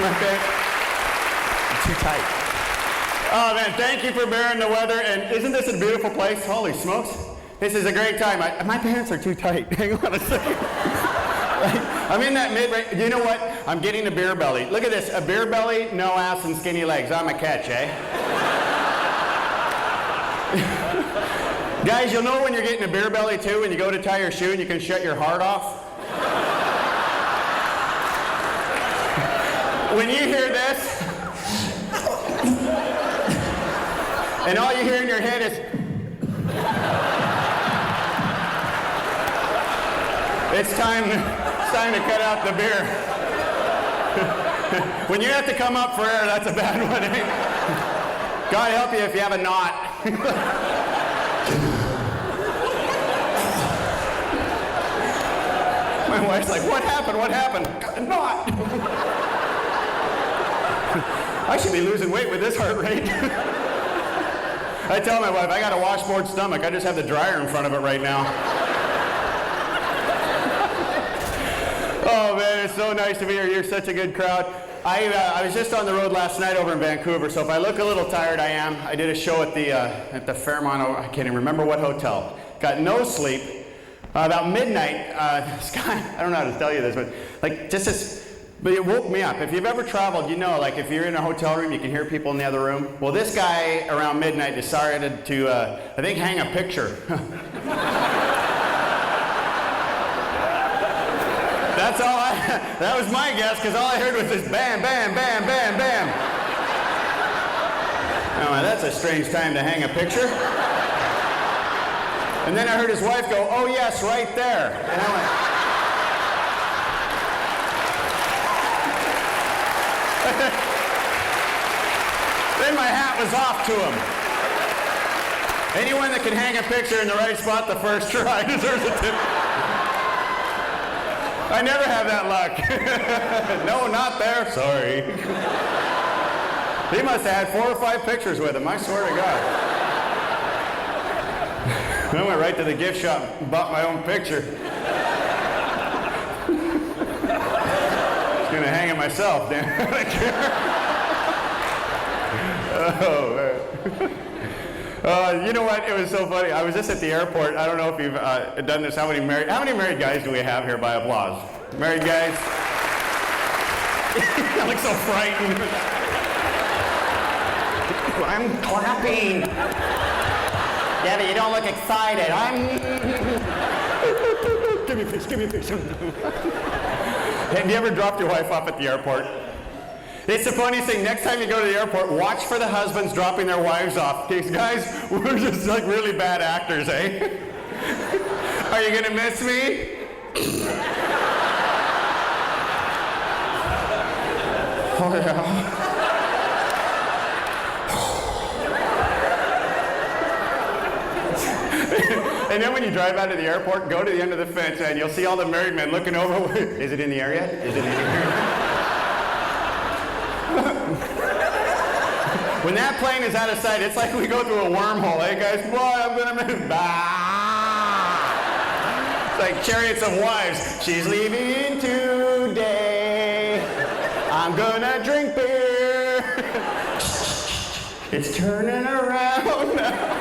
my pants. Too tight. Oh man, thank you for bearing the weather. And isn't this a beautiful place? Holy smokes. This is a great time. My pants are too tight. Hang on a second. I'm in that mid-range. You know what? I'm getting a beer belly. Look at this. A beer belly, no ass, and skinny legs. I'm a catch, eh? Guys, you'll know when you're getting a beer belly too when you go to tie your shoe and you can shut your heart off. When you hear this, and all you hear in your head is, it's time to cut out the beer. When you have to come up for air, that's a bad one, eh? God help you if you have a knot. My wife's like, what happened? What happened? Got a knot. I should be losing weight with this heart rate. I tell my wife, I got a washboard stomach. I just have the dryer in front of it right now. Oh man, it's so nice to be here. You're such a good crowd. I was just on the road last night over in Vancouver, so if I look a little tired, I am. I did a show at the Fairmont, I can't even remember what hotel. Got no sleep. About midnight, this guy, I don't know how to tell you this, but like just this, but it woke me up. If you've ever traveled, you know, like if you're in a hotel room, you can hear people in the other room. Well, this guy around midnight decided to, I think, hang a picture. That's all that was my guess, because all I heard was this bam, bam, bam, bam, bam. Oh, that's a strange time to hang a picture. And then I heard his wife go, oh yes, right there. And I went, then my hat was off to him. Anyone that can hang a picture in the right spot the first try deserves a tip. I never have that luck. No, not there. Sorry. He must have had 4 or 5 pictures with him, I swear to God. I went right to the gift shop and bought my own picture. I was going to hang it myself, damn. Oh, man. You know what? It was so funny. I was just at the airport. I don't know if you've done this. How many married guys do we have here by applause? Married guys? I look so frightened. I'm clapping. Yeah, but you don't look excited. Give me a piece, give me a piece. Have you ever dropped your wife off at the airport? It's the funniest thing. Next time you go to the airport, watch for the husbands dropping their wives off. Because guys, we're just like really bad actors, eh? Are you gonna miss me? Oh yeah. And then when you drive out of the airport, go to the end of the fence and you'll see all the married men looking over. Is it in the air yet? Is it in the air? When that plane is out of sight, it's like we go through a wormhole, eh guys? Boy, I'm gonna move. It's like Chariots of Wives. She's leaving today. I'm gonna drink beer. It's turning around now.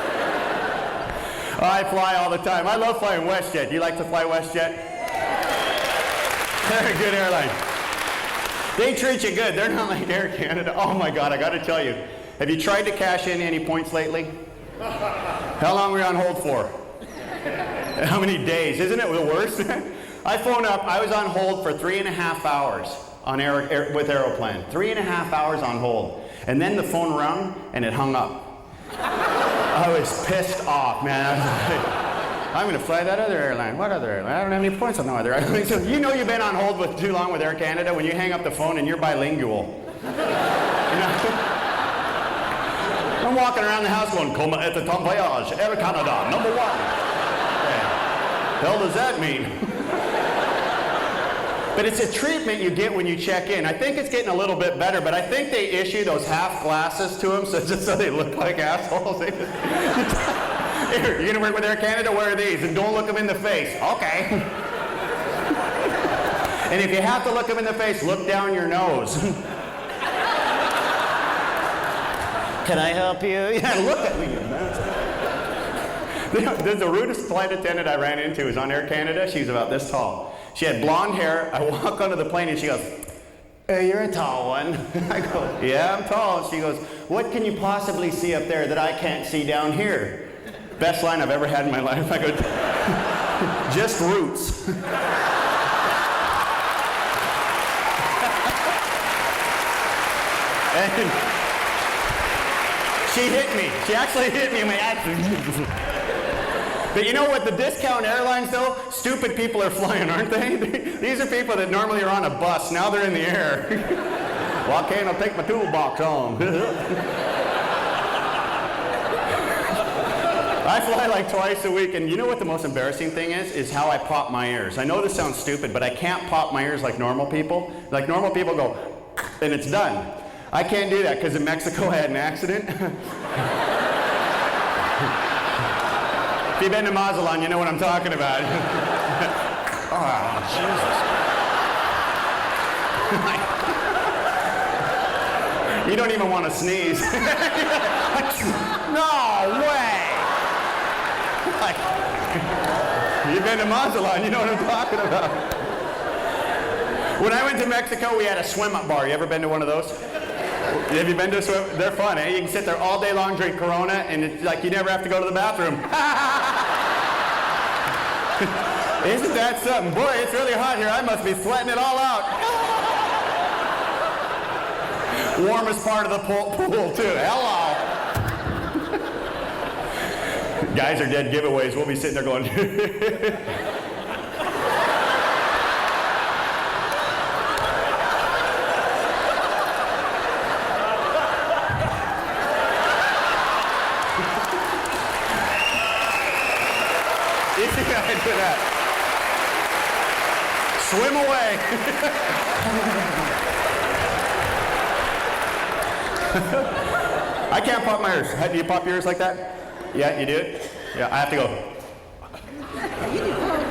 I fly all the time. I love flying WestJet. Do you like to fly WestJet? They're a good airline. They treat you good. They're not like Air Canada. Oh my God, I got to tell you. Have you tried to cash in any points lately? How long were you on hold for? How many days? Isn't it the worst? I phoned up. I was on hold for 3.5 hours on with Aeroplan. 3.5 hours on hold. And then the phone rang and it hung up. I was pissed off, man. I was like, I'm going to fly that other airline. What other airline? I don't have any points on no other airline. So you know you've been on hold with too long with Air Canada when you hang up the phone and you're bilingual. You know? I'm walking around the house going, "Comme est ton voyage, Air Canada, #1." What the hell does that mean? But it's a treatment you get when you check in. I think it's getting a little bit better, but I think they issue those half glasses to them just so they look like assholes. Here, you're going to work with Air Canada? Wear these, and don't look them in the face. Okay. And if you have to look them in the face, look down your nose. can I help you? Yeah, look at me. The rudest flight attendant I ran into was on Air Canada. She was about this tall. She had blonde hair. I walk onto the plane and she goes, "Hey, you're a tall one." I go, "Yeah, I'm tall." She goes, "What can you possibly see up there that I can't see down here?" Best line I've ever had in my life. I go, "Just roots." And she hit me. She actually hit me in my accent. But you know what? The discount airlines, though, stupid people are flying, aren't they? These are people that normally are on a bus. Now they're in the air. Well, okay, I'll take my toolbox on. I fly like twice a week, and you know what the most embarrassing thing is how I pop my ears. I know this sounds stupid, but I can't pop my ears like normal people. Like normal people go, and it's done. I can't do that because in Mexico I had an accident. If you've been to Mazatlan, you know what I'm talking about. Oh, Jesus. You don't even want to sneeze. No way. Like, you've been to Mazatlan, you know what I'm talking about. When I went to Mexico, we had a swim-up bar. You ever been to one of those? Have you been to a swim? They're fun, eh? You can sit there all day long, drink Corona, and it's like you never have to go to the bathroom. Isn't that something? Boy, it's really hot here. I must be sweating it all out. Warmest part of the pool, too. Hello. Guys are dead giveaways. We'll be sitting there going... You think I do that? Swim away. I can't pop my ears. Do you pop your ears like that? Yeah, you do it? Yeah, I have to go.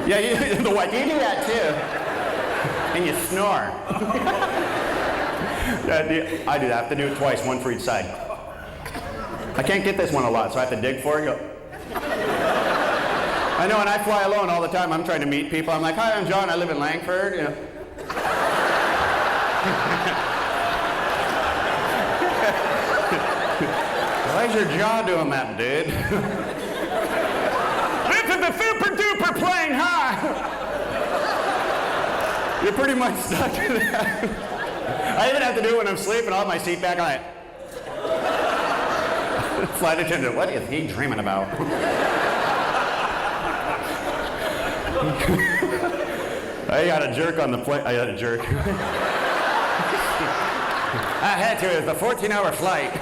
Yeah, you do that too. And you snore. I do that. I have to do it twice, one for each side. I can't get this one a lot, so I have to dig for it. Go. I know, and I fly alone all the time. I'm trying to meet people. I'm like, "Hi, I'm John. I live in Langford." You know. Why's your jaw doing that, dude? This is the super duper plane, huh? You're pretty much stuck to that. I even have to do it when I'm sleeping. I'll have my seat back on it. Flight attendant, what is he dreaming about? I got a jerk on the plane. I got a jerk. I had to. It was a 14-hour flight.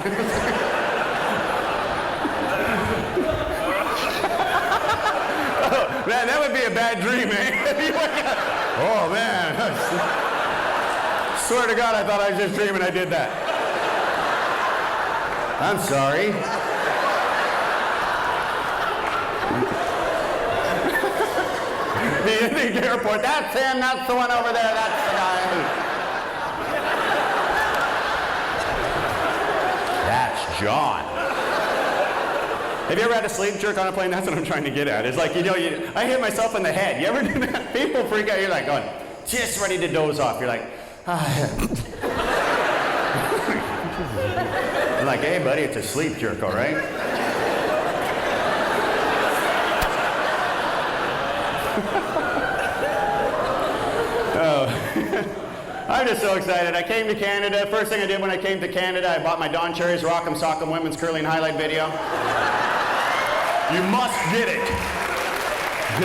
Oh, man, that would be a bad dream, eh? Oh, man. Swear to God, I thought I was just dreaming I did that. I'm sorry. The airport, that's him, that's the one over there, that's the guy. That's John. Have you ever had a sleep jerk on a plane? That's what I'm trying to get at. It's like, you know, I hit myself in the head. You ever do that? People freak out. You're like going, just ready to doze off. You're like, I'm like, hey, buddy, it's a sleep jerk, all right? Oh. I'm just so excited. I came to Canada. First thing I did when I came to Canada, I bought my Don Cherry's Rock'em Sock'em Women's Curling Highlight video. You must get it.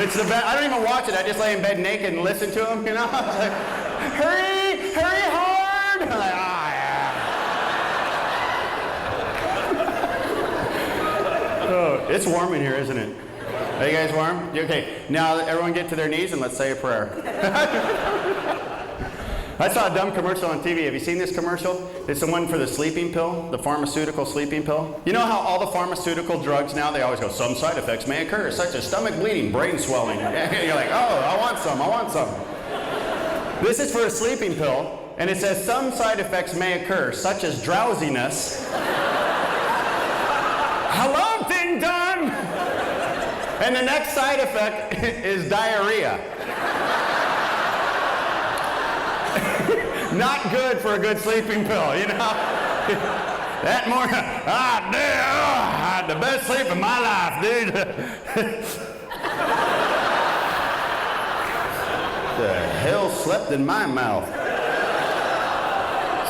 It's the best. I don't even watch it. I just lay in bed naked and listen to them, you know? Like, hurry, hurry hard. I'm like, yeah. Oh, it's warm in here, isn't it? Are you guys warm? Okay, now everyone get to their knees and let's say a prayer. I saw a dumb commercial on TV. Have you seen this commercial? It's the one for the sleeping pill, the pharmaceutical sleeping pill. You know how all the pharmaceutical drugs now, they always go, some side effects may occur, such as stomach bleeding, brain swelling. You're like, oh, I want some, I want some. This is for a sleeping pill, and it says some side effects may occur, such as drowsiness. How long thing done? And the next side effect is diarrhea. Not good for a good sleeping pill, you know? That morning, I had the best sleep of my life, dude. The hell slept in my mouth?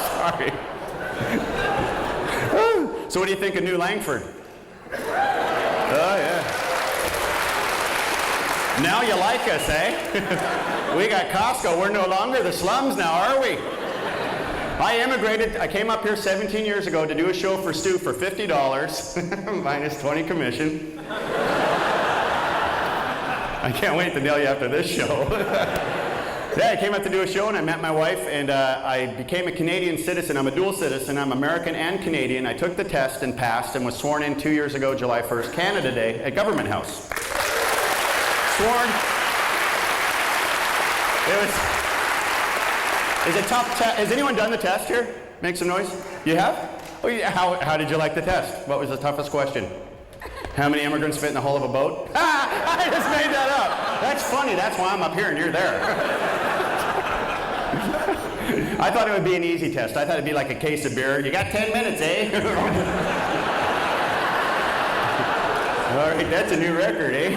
Sorry. So what do you think of New Langford? Oh, yeah. Now you like us, eh? We got Costco. We're no longer the slums now, are we? I immigrated. I came up here 17 years ago to do a show for Stu for $50, minus 20 commission. I can't wait to nail you after this show. Yeah, I came up to do a show and I met my wife and I became a Canadian citizen. I'm a dual citizen. I'm American and Canadian. I took the test and passed and was sworn in 2 years ago, July 1st, Canada Day, at Government House. Sworn. Is it tough? Has anyone done the test here? Make some noise. You have? Oh, yeah. How did you like the test? What was the toughest question? How many immigrants fit in the hull of a boat? I just made that up. That's funny. That's why I'm up here and you're there. I thought it would be an easy test. I thought it'd be like a case of beer. You got 10 minutes, eh? All right, that's a new record, eh?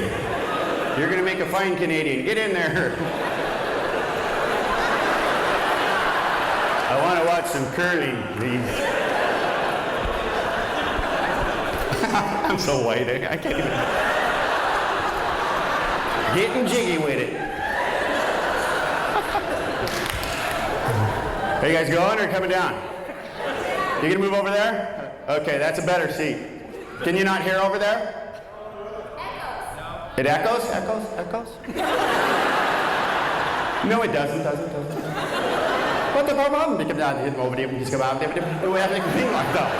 You're going to make a fine Canadian. Get in there. I want to watch some curling, please. I'm so white, eh? I can't even. Getting jiggy with it. Are you guys going or coming down? You gonna move over there? Okay, that's a better seat. Can you not hear over there? It echoes? Echoes? No, it doesn't. What the problem? Come down, hit over there, just come out. We have like a thing like that.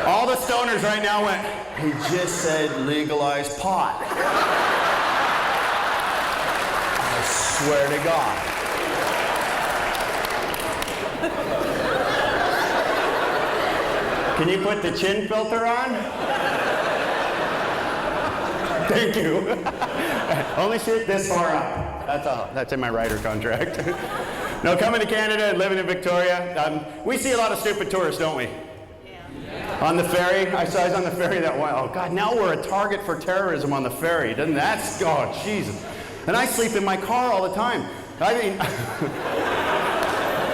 All the stoners right now went, he just said legalize pot. I swear to God. Can you put the chin filter on? Thank you. Only sit this far up. That's all. That's in my writer contract. No, coming to Canada and living in Victoria, we see a lot of stupid tourists, don't we? Yeah. On the ferry. I saw I was on the ferry that one. Oh, God, now we're a target for terrorism on the ferry. Doesn't that? Oh, Jesus. And I sleep in my car all the time. I mean,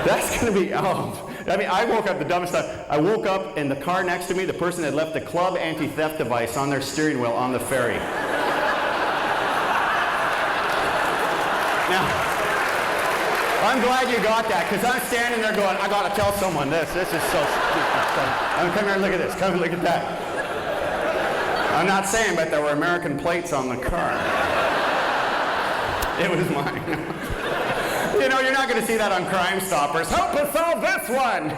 that's going to be, I woke up the dumbest stuff. I woke up in the car next to me, the person had left the club anti-theft device on their steering wheel on the ferry. Now, I'm glad you got that, because I'm standing there going, I got to tell someone this. This is so stupid. Come here and look at this. Come and look at that. I'm not saying, but there were American plates on the car. It was mine. You know, you're not going to see that on Crime Stoppers. Help us solve this one!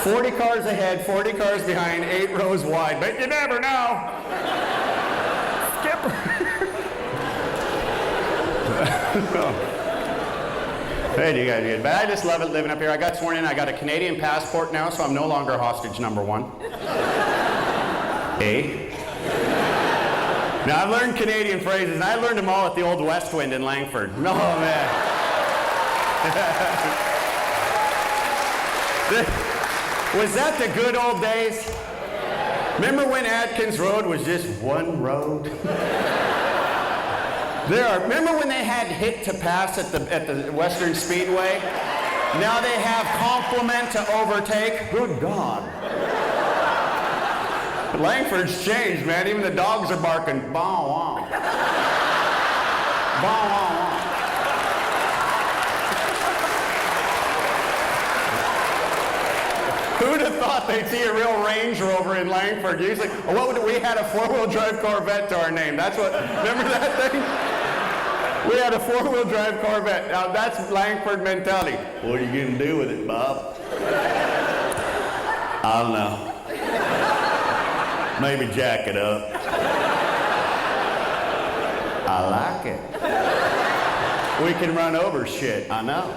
40 cars ahead, 40 cars behind, 8 rows wide, but you never know. Skipper. Hey, you guys good. But I just love it living up here. I got sworn in. I got a Canadian passport now, so I'm no longer hostage number one. Eh? Now, I've learned Canadian phrases, and I learned them all at the old West Wind in Langford. Oh, man. Was that the good old days? Remember when Atkins Road was just one road? Remember when they had hit to pass at the Western Speedway? Now they have compliment to overtake. Good God. Langford's changed, man. Even the dogs are barking. Bow wow. Bow wow. Who'd have thought they'd see a real Range Rover in Langford? Usually, we had a 4-wheel drive Corvette to our name. That's what, remember that thing? We had a 4-wheel drive Corvette. Now that's Langford mentality. What are you gonna do with it, Bob? I don't know. Maybe jack it up. I like it. We can run over shit, I know.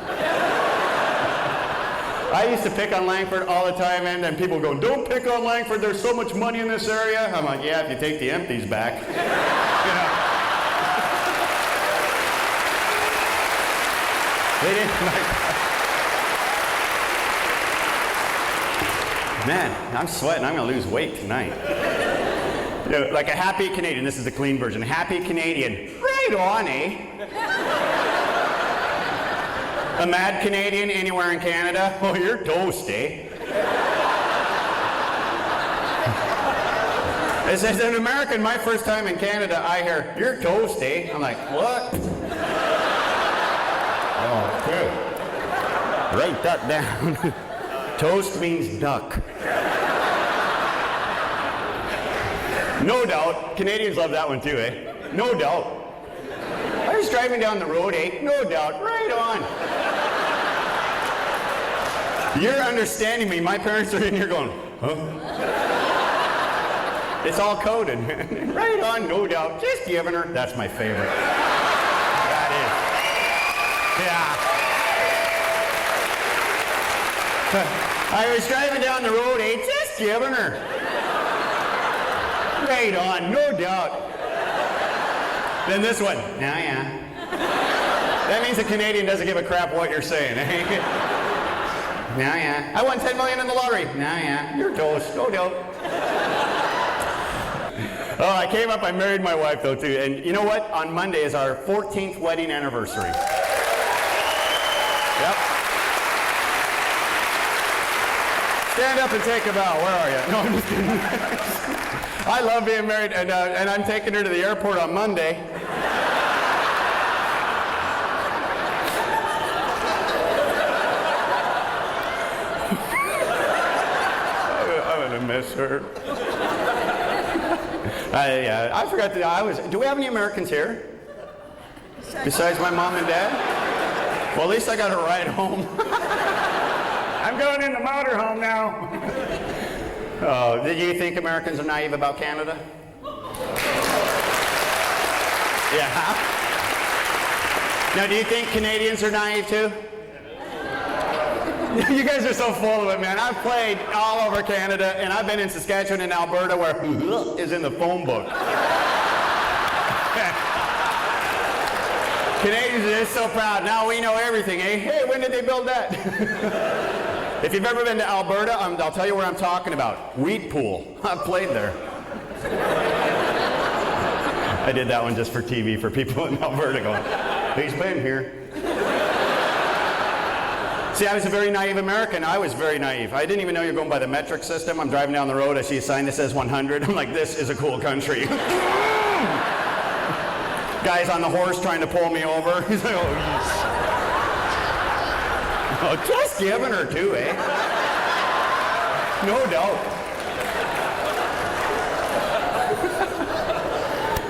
I used to pick on Langford all the time, and then people go, don't pick on Langford, there's so much money in this area. I'm like, yeah, if you take the empties back. You know? They didn't like... Man, I'm sweating. I'm going to lose weight tonight. You know, like a happy Canadian. This is the clean version. Happy Canadian. Right on, eh? A mad Canadian anywhere in Canada? Oh, you're toast, eh? As an American, my first time in Canada, I hear, you're toast, eh? I'm like, what? Okay. Write that down. Toast means duck. No doubt. Canadians love that one too, eh? No doubt. I was driving down the road, eh? No doubt. Right on. You're understanding me. My parents are in here going, huh? It's all coded. Right on, no doubt. Just giving her. That's my favorite. That is. Yeah. I was driving down the road, eh? Just giving her. Right on, no doubt. Then this one. Now, yeah. That means a Canadian doesn't give a crap what you're saying, eh? Now, yeah. I won $10 million in the lottery. Now, yeah. You're toast, no doubt. Oh, I came up, I married my wife though too. And you know what? On Monday is our 14th wedding anniversary. Yep. Stand up and take a bow. Where are you? No, I'm just kidding. I love being married, and I'm taking her to the airport on Monday. I'm gonna miss her. I forgot to. Do we have any Americans here? Besides my mom and dad? Well, at least I got a ride home. I'm going in the motorhome now. Oh, do you think Americans are naive about Canada? Yeah. Now, do you think Canadians are naive too? You guys are so full of it, man. I've played all over Canada, and I've been in Saskatchewan and Alberta where is in the phone book. Canadians are just so proud. Now we know everything, eh? Hey, when did they build that? If you've ever been to Alberta, I'll tell you where I'm talking about. Wheat pool. I've played there. I did that one just for TV for people in Alberta going, he's been here. See, I was a very naive American. I was very naive. I didn't even know you're going by the metric system. I'm driving down the road. I see a sign that says 100. I'm like, this is a cool country. Guy's on the horse trying to pull me over. He's like, oh, yes. Oh, just giving her too, eh? No doubt.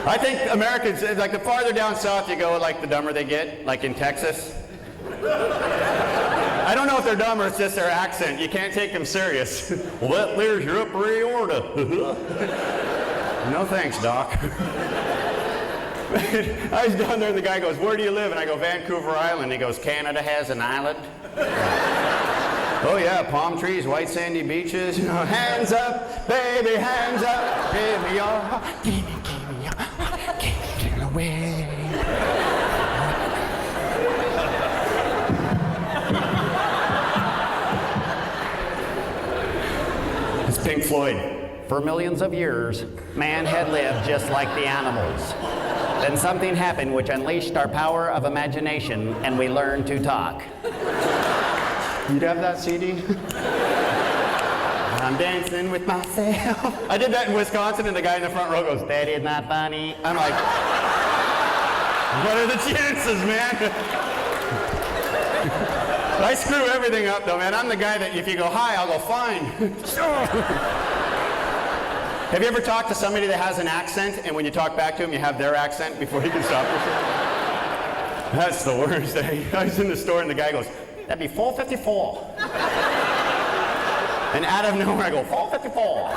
I think Americans, like the farther down south you go, like the dumber they get, like in Texas. I don't know if they're dumb or it's just their accent. You can't take them serious. Well, that there's your upper aorta. No thanks, Doc. I was down there and the guy goes, where do you live? And I go, Vancouver Island. He goes, Canada has an island? Oh yeah, palm trees, white sandy beaches. You know, hands up, baby, hands up. Give me your heart, give me your heart, give it away. It's Pink Floyd. For millions of years, man had lived just like the animals. Then something happened which unleashed our power of imagination, and we learned to talk. You'd have that CD? I'm dancing with myself. I did that in Wisconsin, and the guy in the front row goes, that is not funny. I'm like, what are the chances, man? I screw everything up, though, man. I'm the guy that if you go, hi, I'll go, fine. Have you ever talked to somebody that has an accent, and when you talk back to them, you have their accent before you can stop yourself? That's the worst. I was in the store, and the guy goes, that'd be 454. And out of nowhere, I go, 454.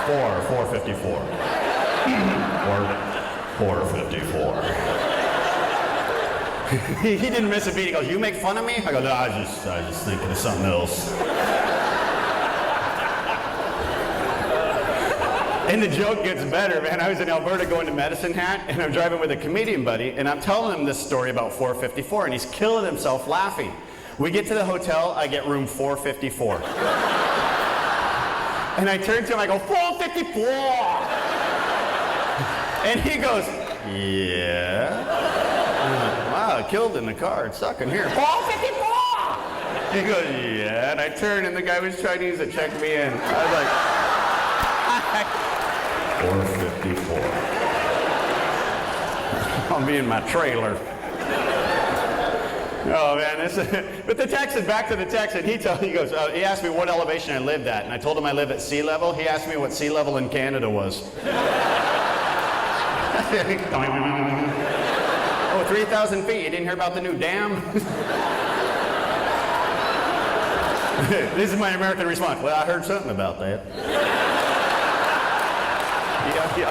454. 454. He didn't miss a beat. He goes, you make fun of me? I go, no, I was just thinking of something else. And the joke gets better, man. I was in Alberta going to Medicine Hat, and I'm driving with a comedian buddy, and I'm telling him this story about 454, and he's killing himself laughing. We get to the hotel, I get room 454. And I turn to him, I go, 454! And he goes, yeah. I'm like, wow, I killed in the car. It's sucking here. 454! He goes, yeah. And I turned, and the guy was Chinese that checked me in. I was like, 454. I'll be in my trailer. Oh man, but the Texan, back to the Texan, he goes, he asked me what elevation I lived at, and I told him I live at sea level. He asked me what sea level in Canada was. Oh, 3,000 feet. You didn't hear about the new dam? This is my American response. Well, I heard something about that. Yeah.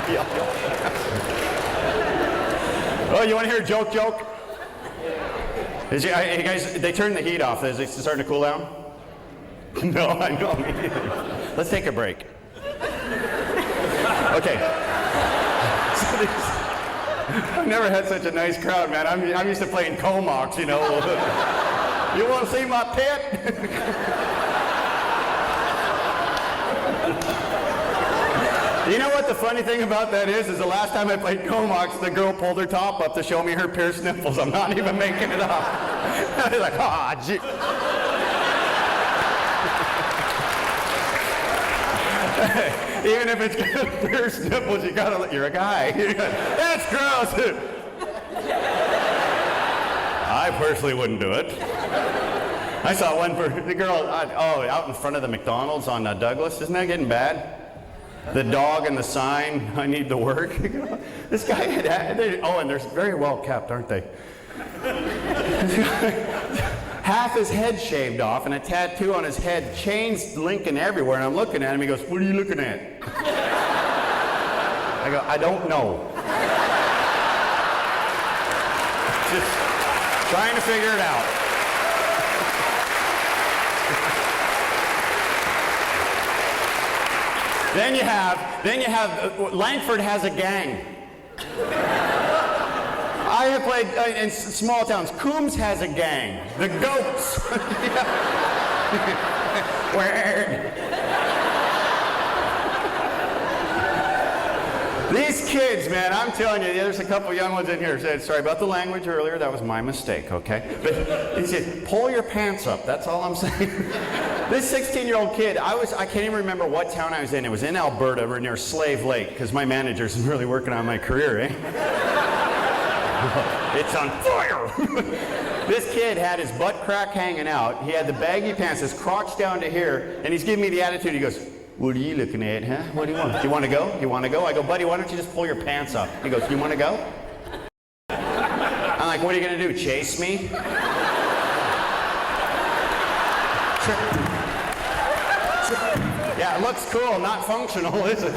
Oh, you want to hear a joke? Hey guys, they turned the heat off. Is it starting to cool down? No, I know. Me neither. Let's take a break. Okay. I've never had such a nice crowd, man. I'm used to playing Comox, you know. You want to see my pit? You know what the funny thing about that is the last time I played Comox, the girl pulled her top up to show me her pierced nipples. I'm not even making it up. I was like, ah, gee. Even if it's got pierced nipples, you're a guy. That's gross. I personally wouldn't do it. I saw one for the girl, out in front of the McDonald's on Douglas. Isn't that getting bad? The dog and the sign, I need the work. This guy had, and they're very well kept, aren't they? Half his head shaved off and a tattoo on his head, chains linking everywhere, and I'm looking at him, he goes, what are you looking at? I go, I don't know. Just trying to figure it out. Then you have, Langford has a gang. I have played in small towns. Coombs has a gang. The Goats. These kids, man, I'm telling you, there's a couple young ones in here who said, sorry about the language earlier, that was my mistake, okay? But he said, pull your pants up, that's all I'm saying. This 16-year-old kid, I can't even remember what town I was in. It was in Alberta, we're near Slave Lake, because my manager's really working on my career, eh? It's on fire! This kid had his butt crack hanging out, he had the baggy pants, his crotch down to here, and he's giving me the attitude, he goes, what are you looking at, huh? What do you want? Do you want to go? You want to go? I go, buddy, why don't you just pull your pants up? He goes, you want to go? I'm like, what are you going to do, chase me? Yeah, it looks cool, not functional, is it?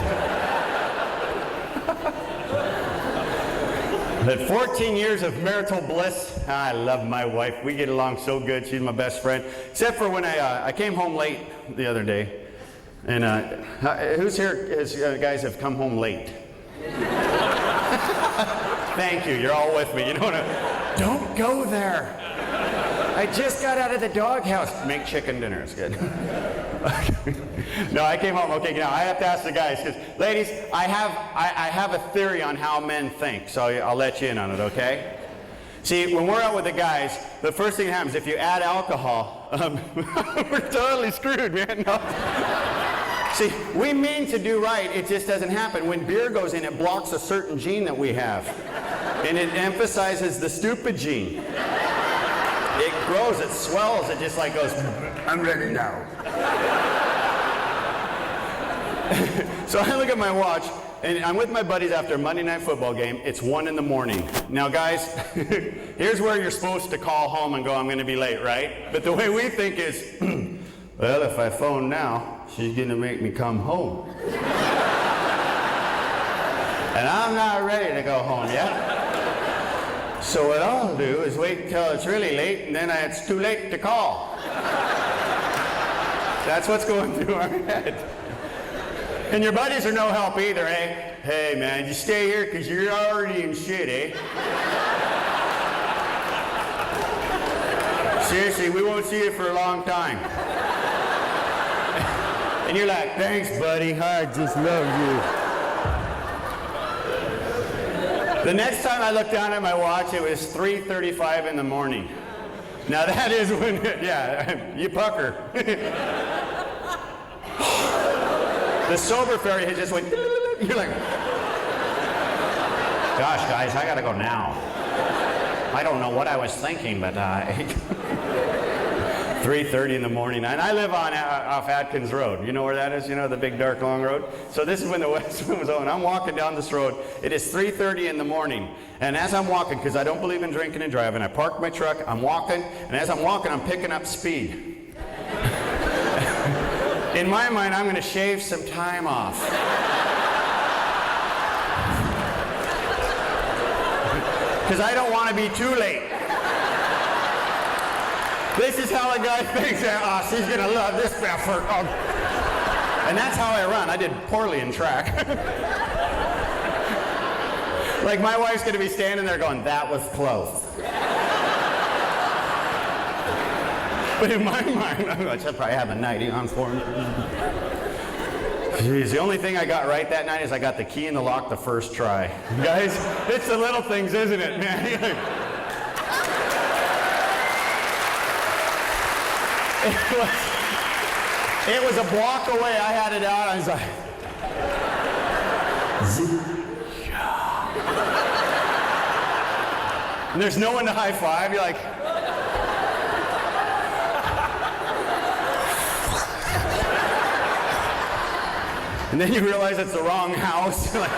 But 14 years of marital bliss. I love my wife. We get along so good. She's my best friend. Except for when I came home late the other day. And who's here guys have come home late? Thank you, you're all with me. You don't go there. I just got out of the doghouse. Make chicken dinner, it's good. No, I came home, okay, now I have to ask the guys, because ladies, I have a theory on how men think, so I'll let you in on it, okay? See, when we're out with the guys, the first thing that happens, if you add alcohol, we're totally screwed, man. No. See, we mean to do right, it just doesn't happen. When beer goes in, it blocks a certain gene that we have. And it emphasizes the stupid gene. It grows, it swells, it just like goes, I'm ready now. So I look at my watch, and I'm with my buddies after a Monday night football game. It's 1 in the morning. Now guys, here's where you're supposed to call home and go, I'm going to be late, right? But the way we think is, well, if I phone now, she's going to make me come home. And I'm not ready to go home yet. So what I'll do is wait until it's really late, and then it's too late to call. That's what's going through our head. And your buddies are no help either, eh? Hey, man, you stay here because you're already in shit, eh? Seriously, we won't see you for a long time. And you're like, thanks, buddy. I just love you. The next time I looked down at my watch, it was 3:35 in the morning. Now that is when, yeah, you pucker. The sober fairy has just went, you're like, gosh, guys, I gotta go now. I don't know what I was thinking, but 3:30 in the morning, and I live off Atkins Road. You know where that is? You know, the big dark long road? So this is when the west wind was on. I'm walking down this road. It is 3:30 in the morning, and as I'm walking, because I don't believe in drinking and driving, I park my truck, I'm walking, and as I'm walking, I'm picking up speed. In my mind, I'm going to shave some time off. Because I don't want to be too late. This is how a guy thinks, oh, she's going to love this effort. Oh. And that's how I run. I did poorly in track. Like my wife's going to be standing there going, that was close. But in my mind, I should probably have a 90 on for him. Jeez, the only thing I got right that night is I got the key in the lock the first try. Guys, it's the little things, isn't it, man? It was a block away. I had it out. I was like, and there's no one to high five. You're like, and then you realize it's the wrong house. Like,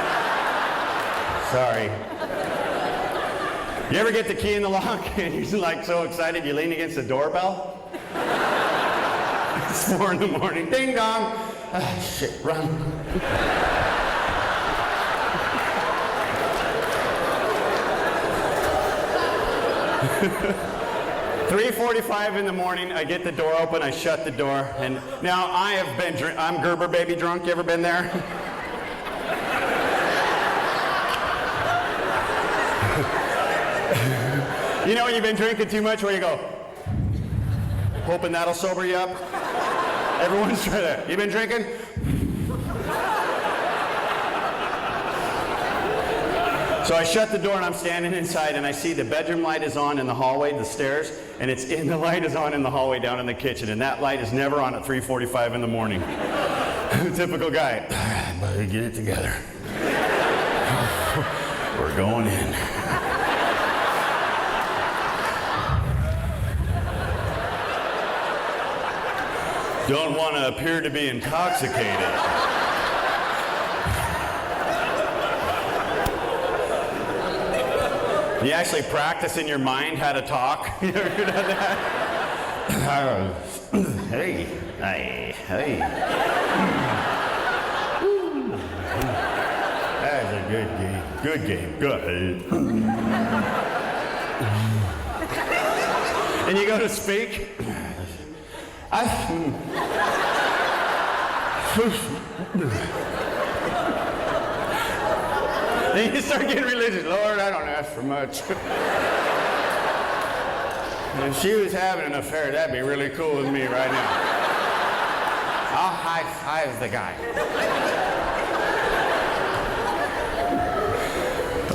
sorry. You ever get the key in the lock and you're like so excited you lean against the doorbell? It's 4 in the morning. Ding dong. Ah, shit, run. 3:45 in the morning, I get the door open, I shut the door, and now I have been I'm Gerber baby drunk. You ever been there? You know when you've been drinking too much where you go, hoping that'll sober you up? Everyone's trying to, you been drinking? So I shut the door and I'm standing inside and I see the bedroom light is on in the hallway, the stairs, and the light is on in the hallway down in the kitchen, and that light is never on at 3:45 in the morning. Typical guy. Buddy, get it together. We're going in. Don't want to appear to be intoxicated. You actually practice in your mind how to talk. You ever done that? Hey, hey, hey. That's a good game. Good game. Good. And you go to speak. And you start getting religious. Lord, I don't ask for much. If she was having an affair, that'd be really cool with me right now. I'll high five the guy.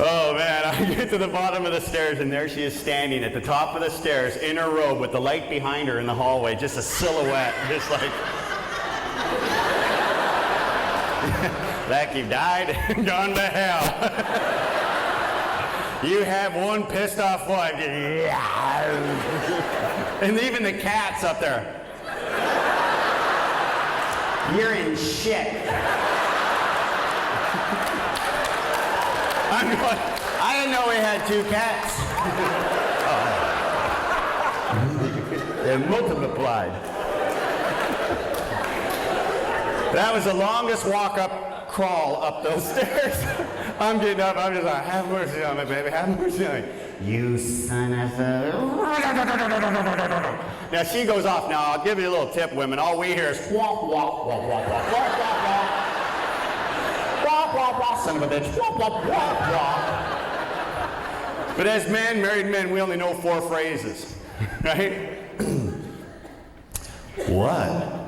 Oh man, I get to the bottom of the stairs and there she is standing at the top of the stairs in her robe with the light behind her in the hallway, just a silhouette, just like, like you died and gone to hell. You have one pissed off wife. And even the cat's up there. You're in shit. I'm going, I didn't know we had 2 cats. They multiplied. That was the longest crawl up those stairs. I'm getting up, I'm just like, have mercy on me, baby, have mercy on me. You son of a... Now she goes off. Now I'll give you a little tip, women. All we hear is wah, wah, wah, wah, wah, wah, wah, wah. Wah, wah, wah, son of a bitch. Wah, wah, wah, wah. But as men, married men, we only know 4 phrases, right? What?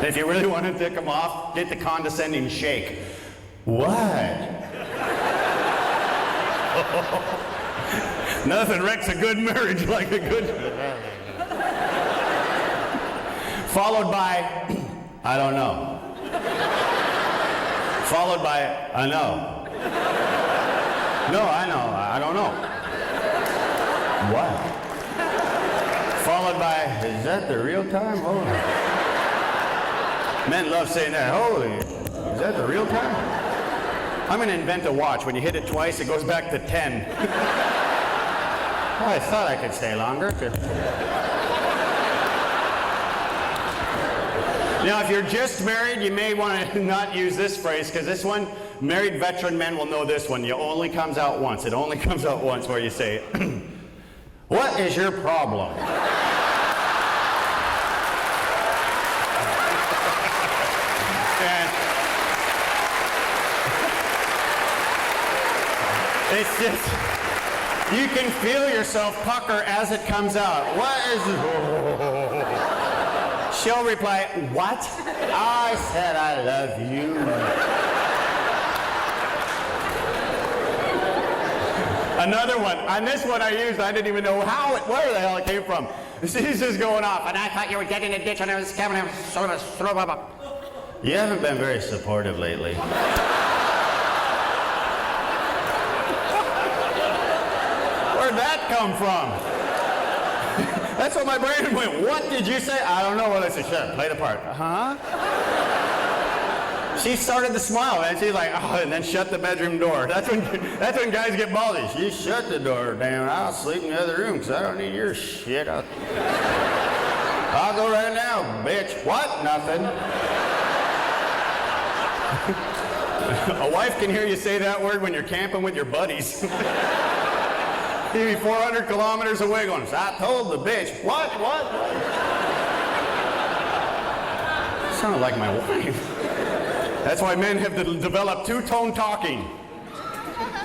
If you really want to tick them off, get the condescending shake. What? Nothing wrecks a good marriage like a good... Followed by, I don't know. Followed by, I know. No, I know, I don't know. What? Followed by, is that the real time? Holy. Men love saying that. Holy, is that the real time? I'm going to invent a watch. When you hit it twice, it goes back to 10. Oh, I thought I could stay longer. Now, if you're just married, you may want to not use this phrase, because this one, married veteran men will know this one. It only comes out once. It only comes out once where you say, what is your problem? And it's just, you can feel yourself pucker as it comes out. What is it? She'll reply, what? I said I love you. Another one, and this one I used, I didn't even know where the hell it came from. She's just going off, and I thought you were getting a ditch, and I was coming, You haven't been very supportive lately. Where'd that come from? That's what my brain went, what did you say? I don't know what I said. Shut up, play the part. Huh? She started to smile, and she's like, oh, and then shut the bedroom door. That's when guys get ballsy. You shut the door, damn, I'll sleep in the other room, because I don't need your shit. I'll go right now, bitch. What? Nothing. A wife can hear you say that word when you're camping with your buddies. You'd be 400 kilometers away going, I told the bitch. What? Sounded like my wife. That's why men have developed two-tone talking.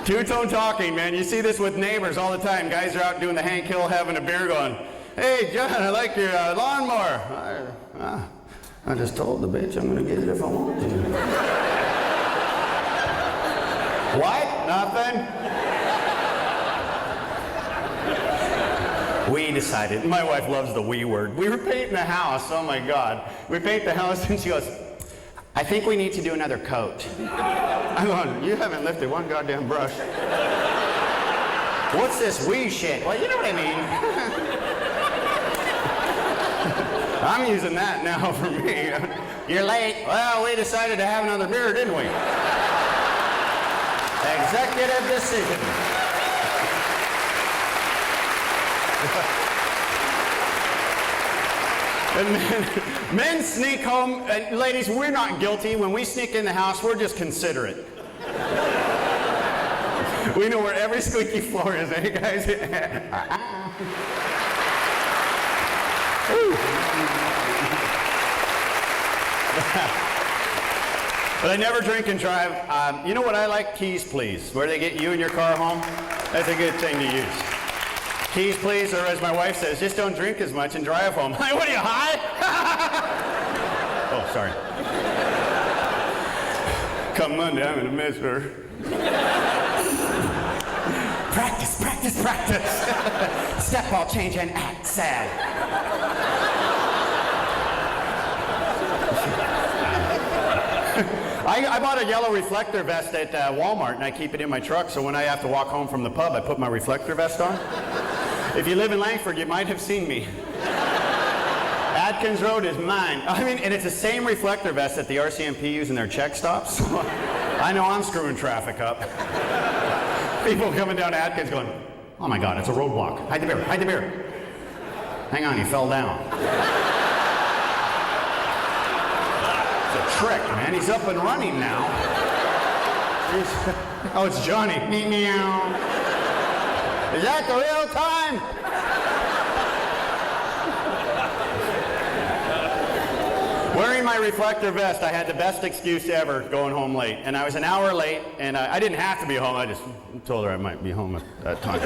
Two-tone talking, man. You see this with neighbors all the time. Guys are out doing the Hank Hill having a beer going, hey, John, I like your lawnmower. I just told the bitch I'm going to get it if I want to. What? Nothing? We decided, my wife loves the we word. We were painting the house, oh my God. We paint the house and she goes, I think we need to do another coat. I'm going, you haven't lifted one goddamn brush. What's this we shit? Well, you know what I mean. I'm using that now for me. You're late. Well, we decided to have another beer, didn't we? Executive decision. And men sneak home, and ladies, we're not guilty. When we sneak in the house, we're just considerate. We know where every squeaky floor is, eh, guys? But I never drink and drive. You know what I like? Keys, please. Where they get you and your car home, that's a good thing to use. Keys, please, or as my wife says, just don't drink as much and drive home. What are you, high? Oh, sorry. Come Monday, I'm gonna miss her. Practice, practice, practice. Step ball change and act sad. I bought a yellow reflector vest at Walmart, and I keep it in my truck, so when I have to walk home from the pub, I put my reflector vest on. If you live in Langford, you might have seen me. Atkins Road is mine. I mean, and it's the same reflector vest that the RCMP use in their check stops. So I know I'm screwing traffic up. People coming down Atkins going, oh my God, it's a roadblock. Hide the beer, hide the beer. Hang on, he fell down. It's a trick, man. He's up and running now. Oh, it's Johnny. Meow. Is that the real time? Wearing my reflector vest, I had the best excuse ever going home late. And I was an hour late, and I didn't have to be home. I just told her I might be home at that time.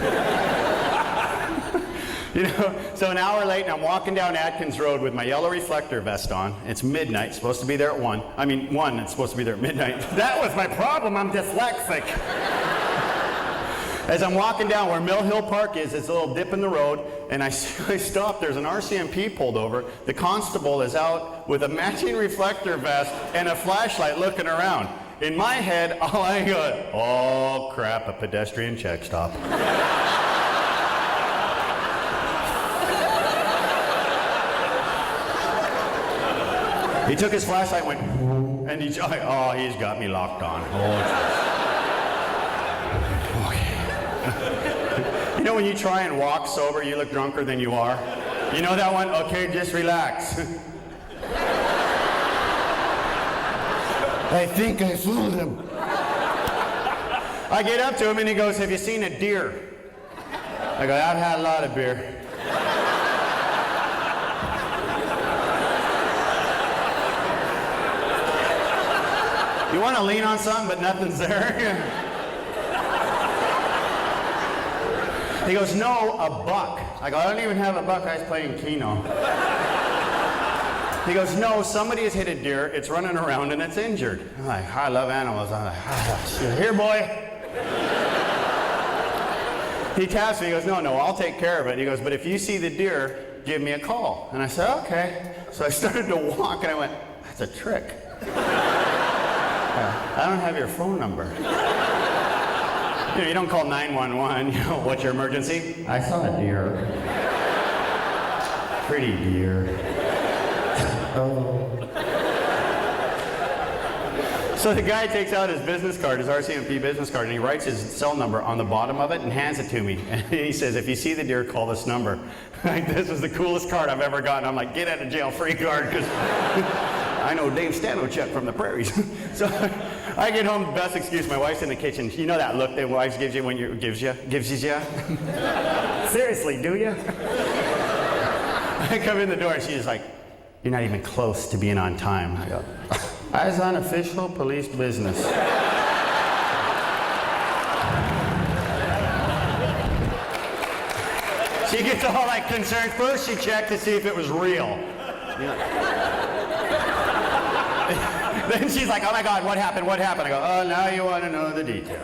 You know, so an hour late, and I'm walking down Atkins Road with my yellow reflector vest on. It's midnight, supposed to be there at 1. I mean, 1, it's supposed to be there at midnight. That was my problem, I'm dyslexic. As I'm walking down where Mill Hill Park is, it's a little dip in the road, and I stop, there's an RCMP pulled over. The constable is out with a matching reflector vest and a flashlight looking around. In my head, all I go, oh crap, a pedestrian check stop. He took his flashlight, went, and he's got me locked on. You know when you try and walk sober, you look drunker than you are? You know that one? Okay, just relax. I think I fooled him. I get up to him and he goes, have you seen a deer? I go, I've had a lot of beer. You want to lean on something, but nothing's there? He goes, no, a buck. I go, I don't even have a buck. I was playing Keno. He goes, no, somebody has hit a deer. It's running around and it's injured. I'm like, I love animals. I'm like, here, boy. He taps me. He goes, no, I'll take care of it. He goes, but if you see the deer, give me a call. And I said, okay. So I started to walk and I went, that's a trick. I don't have your phone number. You know, you don't call 911, you know, what's your emergency? I saw a deer. Pretty deer. Oh. So the guy takes out his business card, his RCMP business card, and he writes his cell number on the bottom of it and hands it to me. And he says, if you see the deer, call this number. Like, this is the coolest card I've ever gotten. I'm like, get out of jail free card, because I know Dave Stanowchuk from the prairies. So I get home, best excuse, my wife's in the kitchen. You know that look that wife gives you when you, gives you? Seriously, do you? I come in the door and she's like, you're not even close to being on time. I go, I was on official police business. She gets all like concerned. First she checked to see if it was real. Then she's like, oh my God, what happened? What happened? I go, oh, now you want to know the details.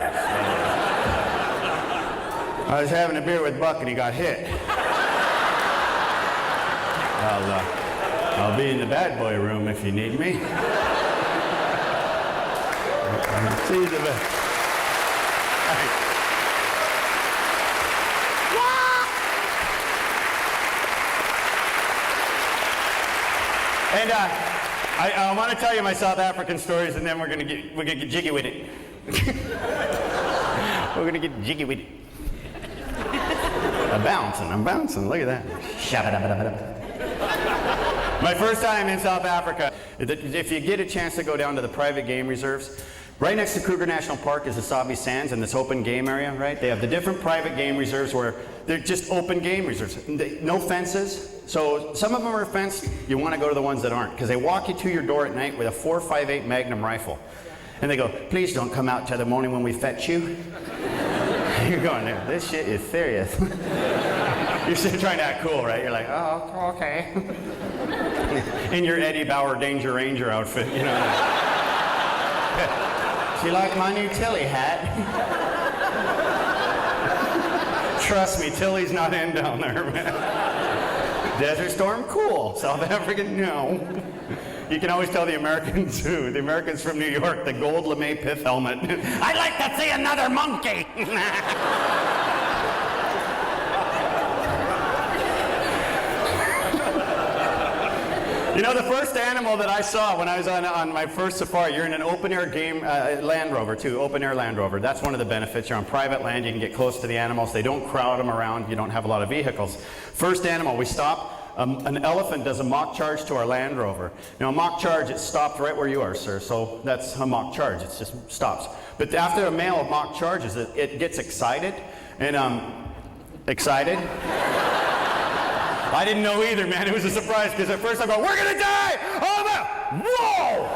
I was having a beer with Buck and he got hit. I'll be in the bad boy room if you need me. See you the best. And I want to tell you my South African stories, and then we're gonna get jiggy with it. We're gonna get jiggy with it. I'm bouncing. Look at that. My first time in South Africa. If you get a chance to go down to the private game reserves, right next to Kruger National Park is the Sabi Sands and this open game area, right? They have the different private game reserves where they're just open game reserves. No fences. So some of them are fenced. You want to go to the ones that aren't, because they walk you to your door at night with a .458 Magnum rifle. And they go, please don't come out till the morning when we fetch you. You're going there, this shit is serious. You're still trying to act cool, right? You're like, oh, okay. In your Eddie Bauer Danger Ranger outfit, you know. Do you like my new Tilly hat? Trust me, Tilly's not in down there, man. Desert Storm, cool. South African, no. You can always tell the Americans who. The Americans from New York, the gold lame pith helmet. I'd like to see another monkey. You know, the first animal that I saw when I was on my first safari, you're in an open-air game Land Rover, too, open-air Land Rover. That's one of the benefits. You're on private land. You can get close to the animals. They don't crowd them around. You don't have a lot of vehicles. First animal, we stop. an elephant does a mock charge to our Land Rover. Now, a mock charge, it stops right where you are, sir. So that's a mock charge. It just stops. But after a male mock charges, it gets excited. And excited? I didn't know either, man. It was a surprise because at first I go, we're gonna die! Oh no! Whoa!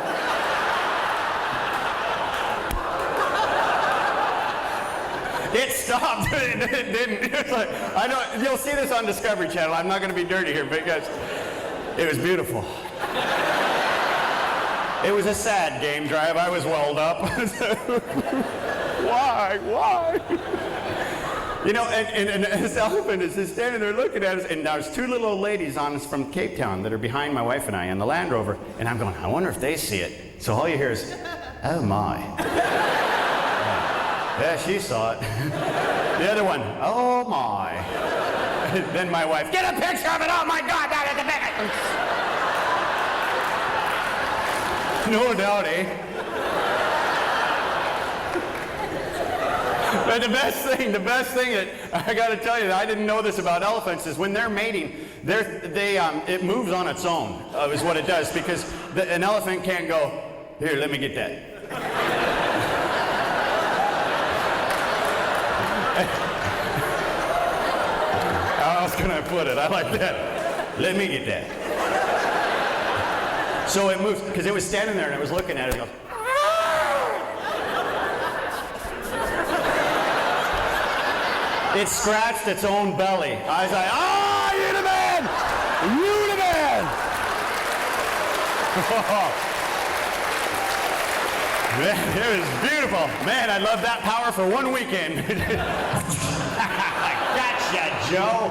It stopped. It didn't. It was like, I know you'll see this on Discovery Channel. I'm not going to be dirty here because it was beautiful. It was a sad game drive. I was welled up. Why? You know, and this elephant is just standing there looking at us, and there's two little old ladies on us from Cape Town that are behind my wife and I in the Land Rover, and I'm going, I wonder if they see it. So all you hear is, oh my. Yeah, she saw it. The other one, oh my. Then my wife, get a picture of it, oh my God, that is the big. No doubt, eh? But the best thing that I got to tell you, that I didn't know this about elephants, is when they're mating, it moves on its own, is what it does, because an elephant can't go, here, let me get that. How else can I put it? I like that. Let me get that. So it moves, because it was standing there and it was looking at it. It goes, it scratched its own belly. I was like, ah, you the man! You the man! Man, it was beautiful. Man, I love that power for one weekend. Gotcha, Joe.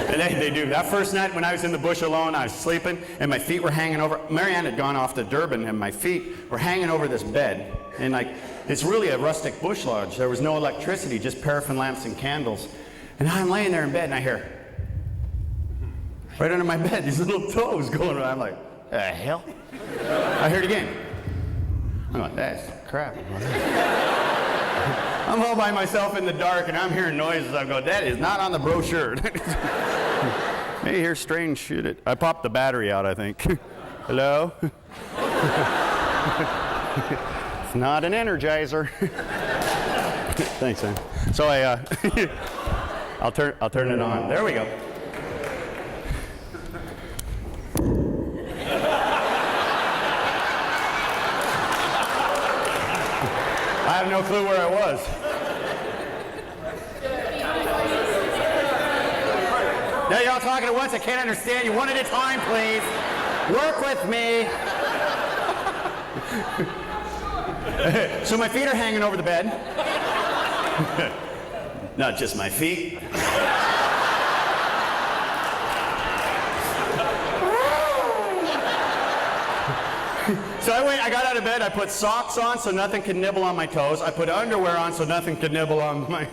And they do. That first night when I was in the bush alone, I was sleeping, and my feet were hanging over. Marianne had gone off to Durban, and my feet were hanging over this bed. And like, it's really a rustic bush lodge. There was no electricity, just paraffin lamps and candles. And I'm laying there in bed, and I hear, right under my bed, these little toes going around. I'm like, the hell? I heard it again. I'm like, that's crap. I'm all by myself in the dark, and I'm hearing noises. I go, that is not on the brochure. Hey, here's strange shit. I popped the battery out, I think. Hello? It's not an Energizer. Thanks, man. So I'll turn it on. There we go. I have no clue where I was. Now y'all talking at once, I can't understand you. One at a time, please. Work with me. So my feet are hanging over the bed. Not just my feet. So I got out of bed, I put socks on so nothing could nibble on my toes. I put underwear on so nothing could nibble on my...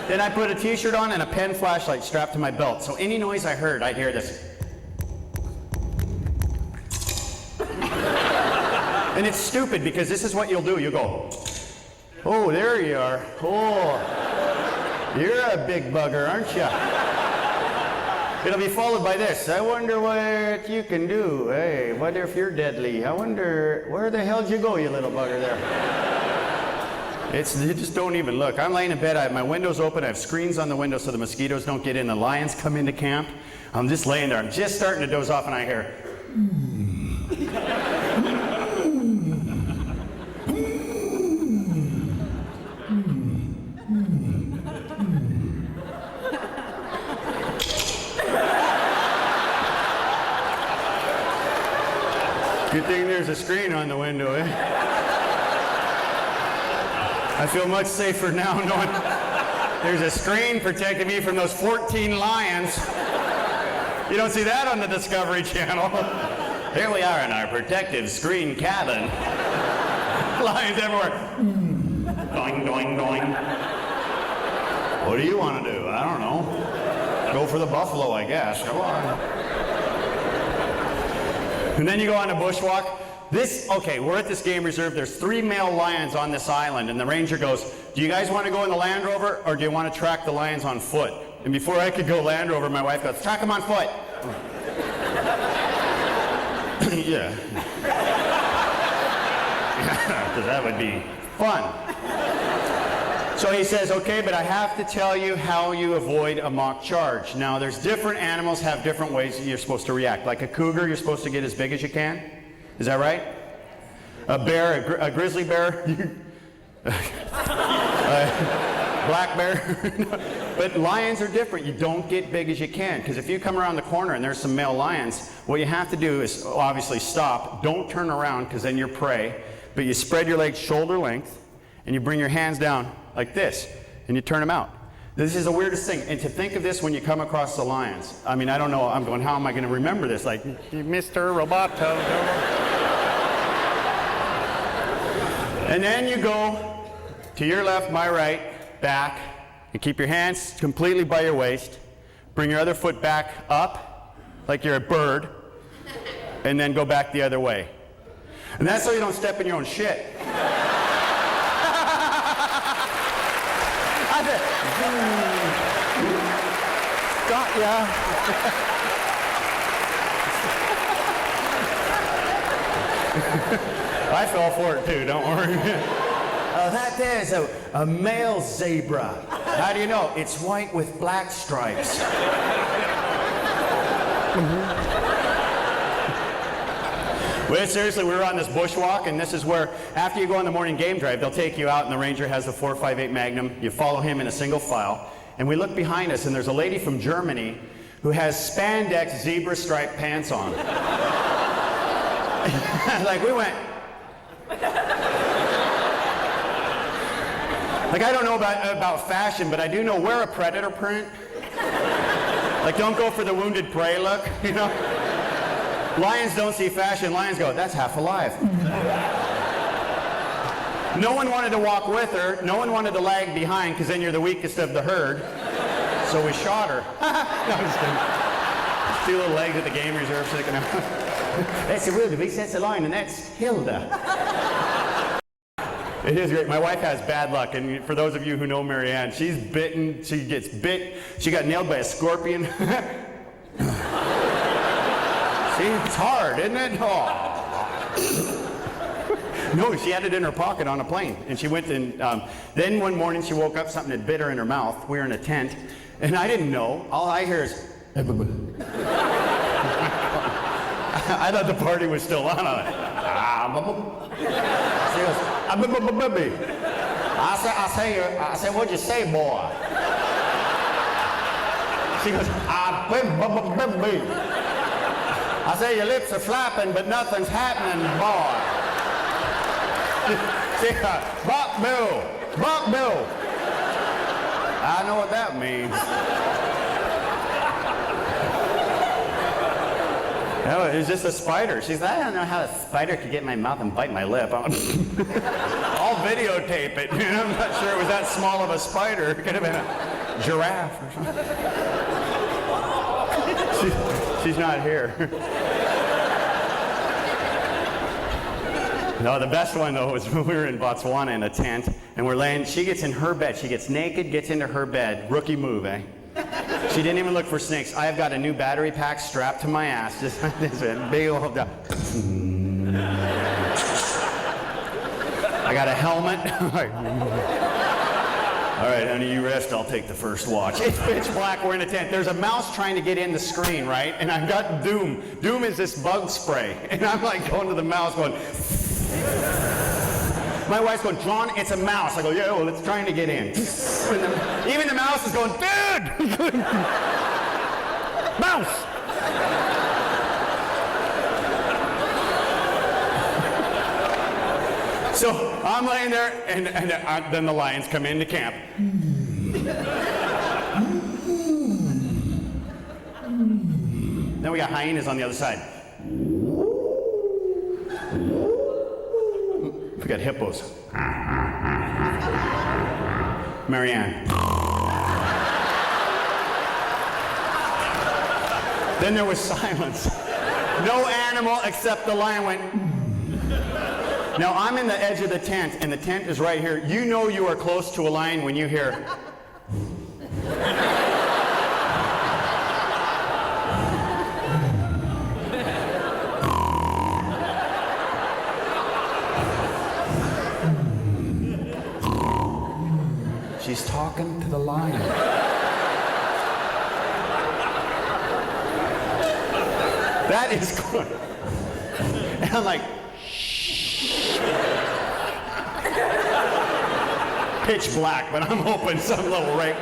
Then I put a t-shirt on and a pen flashlight strapped to my belt. So any noise I heard, I'd hear this. And it's stupid because this is what you'll do. You'll go, oh, there you are. Oh, you're a big bugger, aren't you? It'll be followed by this. I wonder what you can do. Hey, wonder if you're deadly. I wonder, where the hell did you go, you little bugger there? You just don't even look. I'm laying in bed. I have my windows open. I have screens on the window so the mosquitoes don't get in. The lions come into camp. I'm just laying there. I'm just starting to doze off, and I hear... Good thing there's a screen on the window, eh? I feel much safer now knowing there's a screen protecting me from those 14 lions. You don't see that on the Discovery Channel. Here we are in our protective screen cabin. Lions everywhere. Doing, doing, doing. What do you want to do? I don't know. Go for the buffalo, I guess. Come on. And then you go on a bushwalk. Okay, we're at this game reserve. There's 3 male lions on this island, and the ranger goes, do you guys want to go in the Land Rover, or do you want to track the lions on foot? And before I could go Land Rover, my wife goes, track them on foot. Yeah. Because that would be fun. So he says, okay, but I have to tell you how you avoid a mock charge. Now, there's different animals have different ways you're supposed to react. Like a cougar, you're supposed to get as big as you can. Is that right? A bear, a grizzly bear, black bear. But lions are different. You don't get big as you can, because if you come around the corner and there's some male lions, what you have to do is obviously stop. Don't turn around, because then you're prey. But you spread your legs shoulder length, and you bring your hands down like this, and you turn them out. This is the weirdest thing. And to think of this when you come across the lions. I mean, I don't know. I'm going, how am I going to remember this? Like, Mr. Roboto. And then you go to your left, my right, back, and keep your hands completely by your waist. Bring your other foot back up, like you're a bird, and then go back the other way. And that's so you don't step in your own shit. Got ya. I fell for it too, don't worry. That there is a male zebra. How do you know? It's white with black stripes. Well, seriously, we were on this bushwalk, and this is where, after you go on the morning game drive, they'll take you out, and the ranger has the .458 Magnum. You follow him in a single file, and we look behind us, and there's a lady from Germany who has spandex zebra striped pants on. Like, we went. Like, I don't know about fashion, but I do know, wear a predator print. Like, don't go for the wounded prey look, you know? Lions don't see fashion. Lions go, that's half alive. No one wanted to walk with her. No one wanted to lag behind, because then you're the weakest of the herd. So we shot her. No, I'm just kidding. 2 little legs at the game reserve sticking out. That's a wildebeest, that's a lion, and that's Hilda. It is great. My wife has bad luck, and for those of you who know Marianne, she's bitten, she gets bit, she got nailed by a scorpion. See, it's hard, isn't it? Oh. No, she had it in her pocket on a plane, and she went and then one morning she woke up, something had bit her in her mouth. We were in a tent, and I didn't know. All I hear is, I thought the party was still on. She goes, I said, what'd you say, boy? She goes, I say, your lips are flapping, but nothing's happening, boy. She goes, Buck Bill. I know what that means. No, it was just a spider. She's like, I don't know how a spider could get in my mouth and bite my lip. I'll videotape it. You know, I'm not sure it was that small of a spider. It could have been a giraffe or something. She's not here. No, the best one though was when we were in Botswana in a tent, and we're laying, she gets in her bed. She gets naked, gets into her bed. Rookie move, eh? She didn't even look for snakes. I've got a new battery pack strapped to my ass. Just this big old. I got a helmet. All right, honey, you rest. I'll take the first watch. It's pitch black. We're in a tent. There's a mouse trying to get in the screen, right? And I've got Doom. Doom is this bug spray. And I'm like going to the mouse going. My wife's going, John, it's a mouse. I go, yeah, well, it's trying to get in. Even the mouse is going, dude! Mouse! So I'm laying there, and then the lions come into camp. Then we got hyenas on the other side. We got hippos. Marianne. Then there was silence. No animal except the lion went. Now I'm in the edge of the tent, and the tent is right here. You know you are close to a line when you hear. She's talking to the line. That is good. And I'm like, shh. Pitch black, but I'm hoping some little right.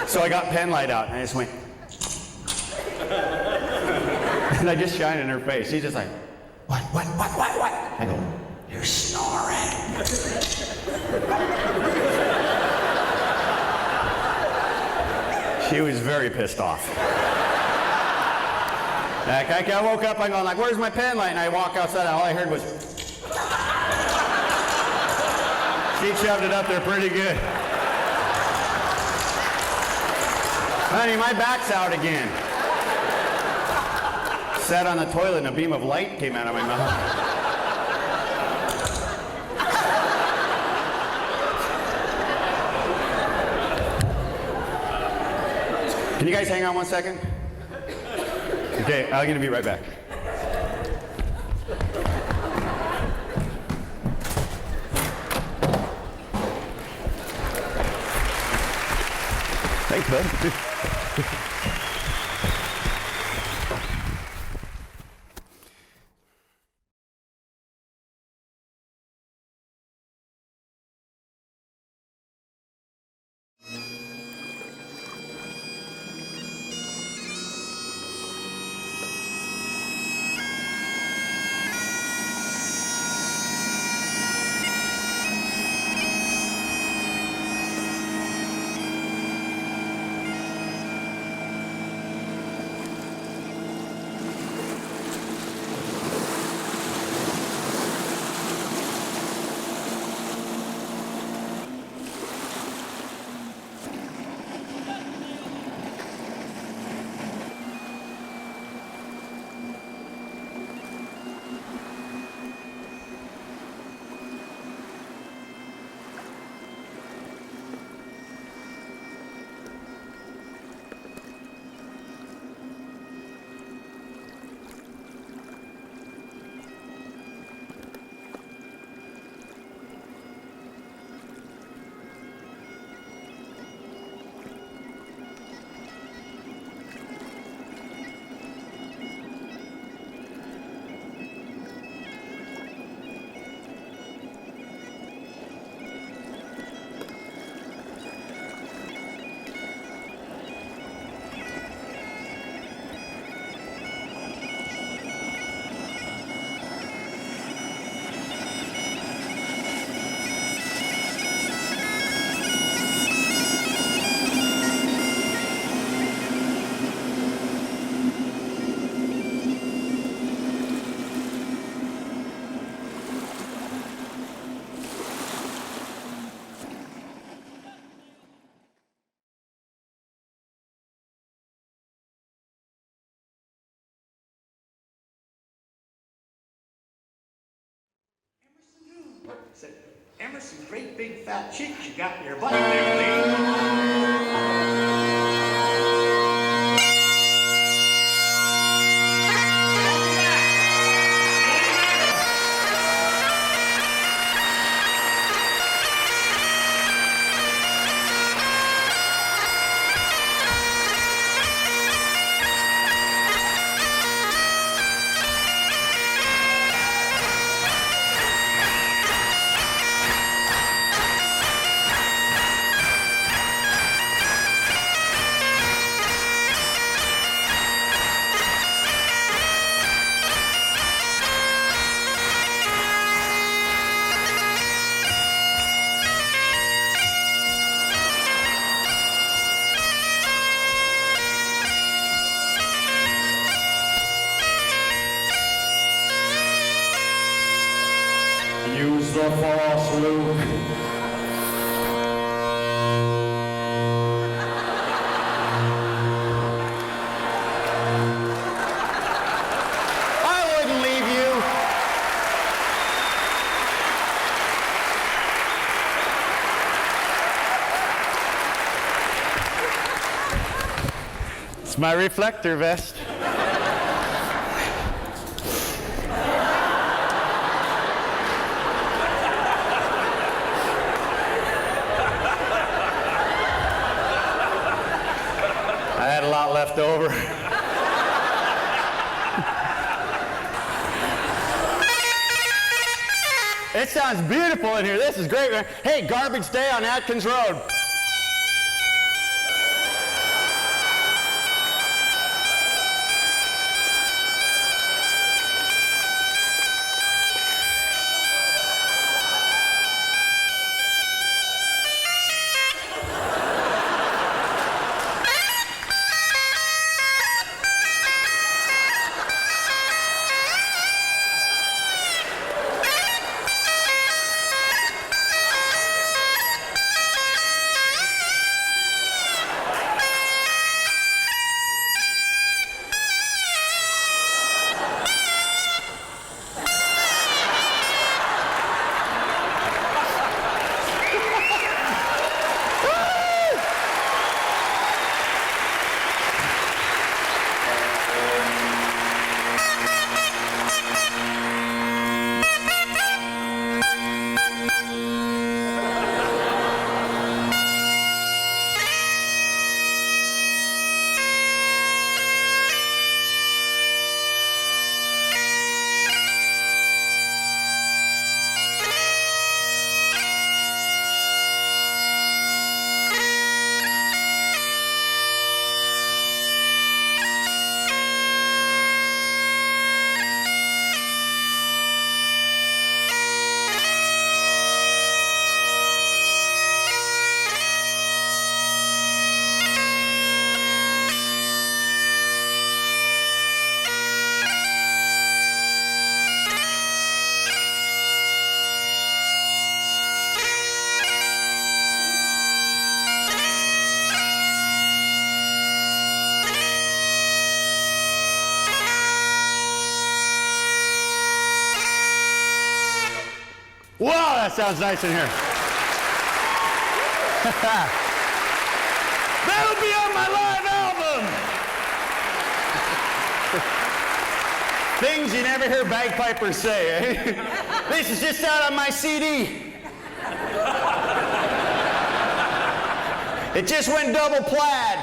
So I got pen light out, and I just went. And I just shined in her face. She's just like, what? I go, you're snoring. She was very pissed off. I woke up, I'm going like, where's my pen light? And I walk outside, all I heard was... She shoved it up there pretty good. Honey, my back's out again. Sat on the toilet and a beam of light came out of my mouth. Can you guys hang on one second? Okay, I'm gonna be right back. Thanks, bud. Emerson, great big fat cheeks you got in your butt there, Lee. Use the force, Luke. I wouldn't leave you. It's my reflector vest. I had a lot left over. It sounds beautiful in here. This is great, man. Hey, garbage day on Atkins Road. Wow, that sounds nice in here. That'll be on my live album. Things you never hear bagpipers say, eh? This is just out on my CD. It just went double plaid.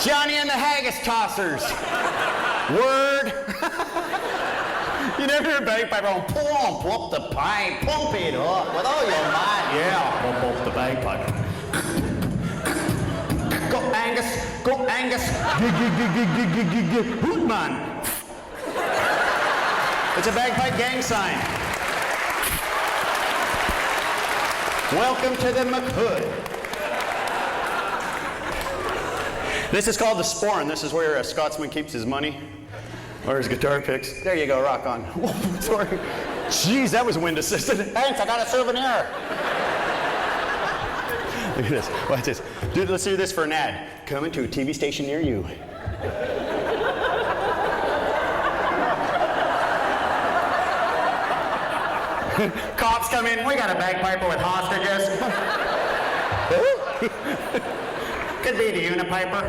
Johnny and the Haggis Tossers. Word. You never hear a bagpipe going, pump up the pipe, pump it up with all your might. Yeah, pump up the bagpipe. Go Angus, go Angus. Hoot man. It's a bagpipe gang sign. Welcome to the McHood. This is called the sporn. This is where a Scotsman keeps his money. Or his guitar picks. There you go, rock on. Whoa, sorry. Jeez, that was wind assisted. Thanks, I got a souvenir. Look at this. Watch this. Dude, let's do this for an ad. Coming to a TV station near you. Cops come in. We got a bagpiper with hostages. Could be the Unipiper.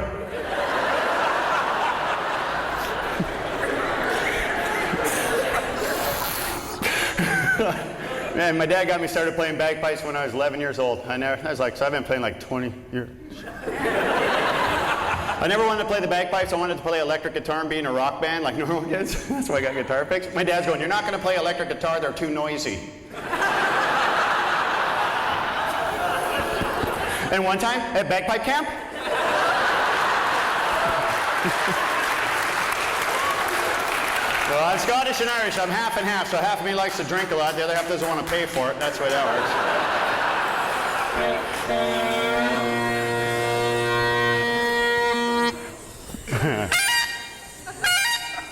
Man, my dad got me started playing bagpipes when I was 11 years old. So I've been playing like 20 years. I never wanted to play the bagpipes. I wanted to play electric guitar and be in a rock band like normal kids. That's why I got guitar picks. My dad's going, you're not going to play electric guitar, they're too noisy. And one time at bagpipe camp, well, I'm Scottish and Irish. I'm half and half, so half of me likes to drink a lot, the other half doesn't want to pay for it. That's the way that works.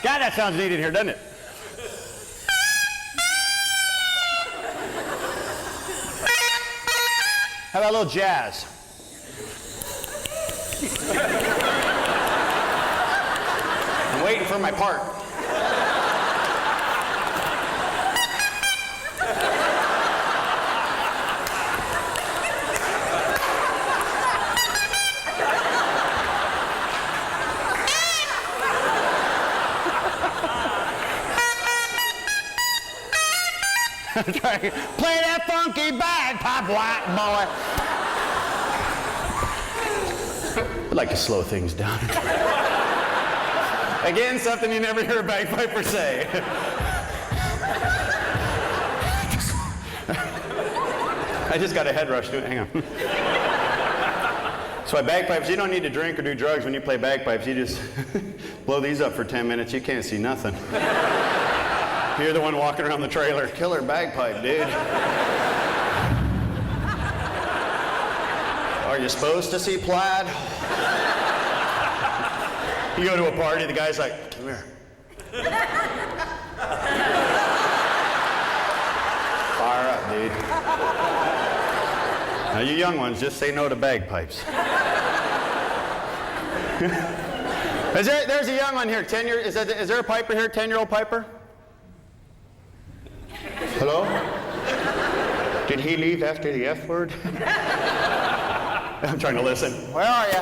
God, that sounds neat in here, doesn't it? How about a little jazz? I'm waiting for my part. Play that funky bagpipe, white boy. I'd like to slow things down. Again, something you never hear a bagpiper say. I just got a head rush to it. Hang on. So bagpipes, you don't need to drink or do drugs when you play bagpipes. You just blow these up for 10 minutes. You can't see nothing. You're the one walking around the trailer. Killer bagpipe, dude. Are you supposed to see plaid? You go to a party, the guy's like, come here. Fire up, dude. Now, you young ones, just say no to bagpipes. There's a young one here, 10 years. Is there a piper here, 10-year-old piper? Hello? Did he leave after the F word? I'm trying to listen. Where are you?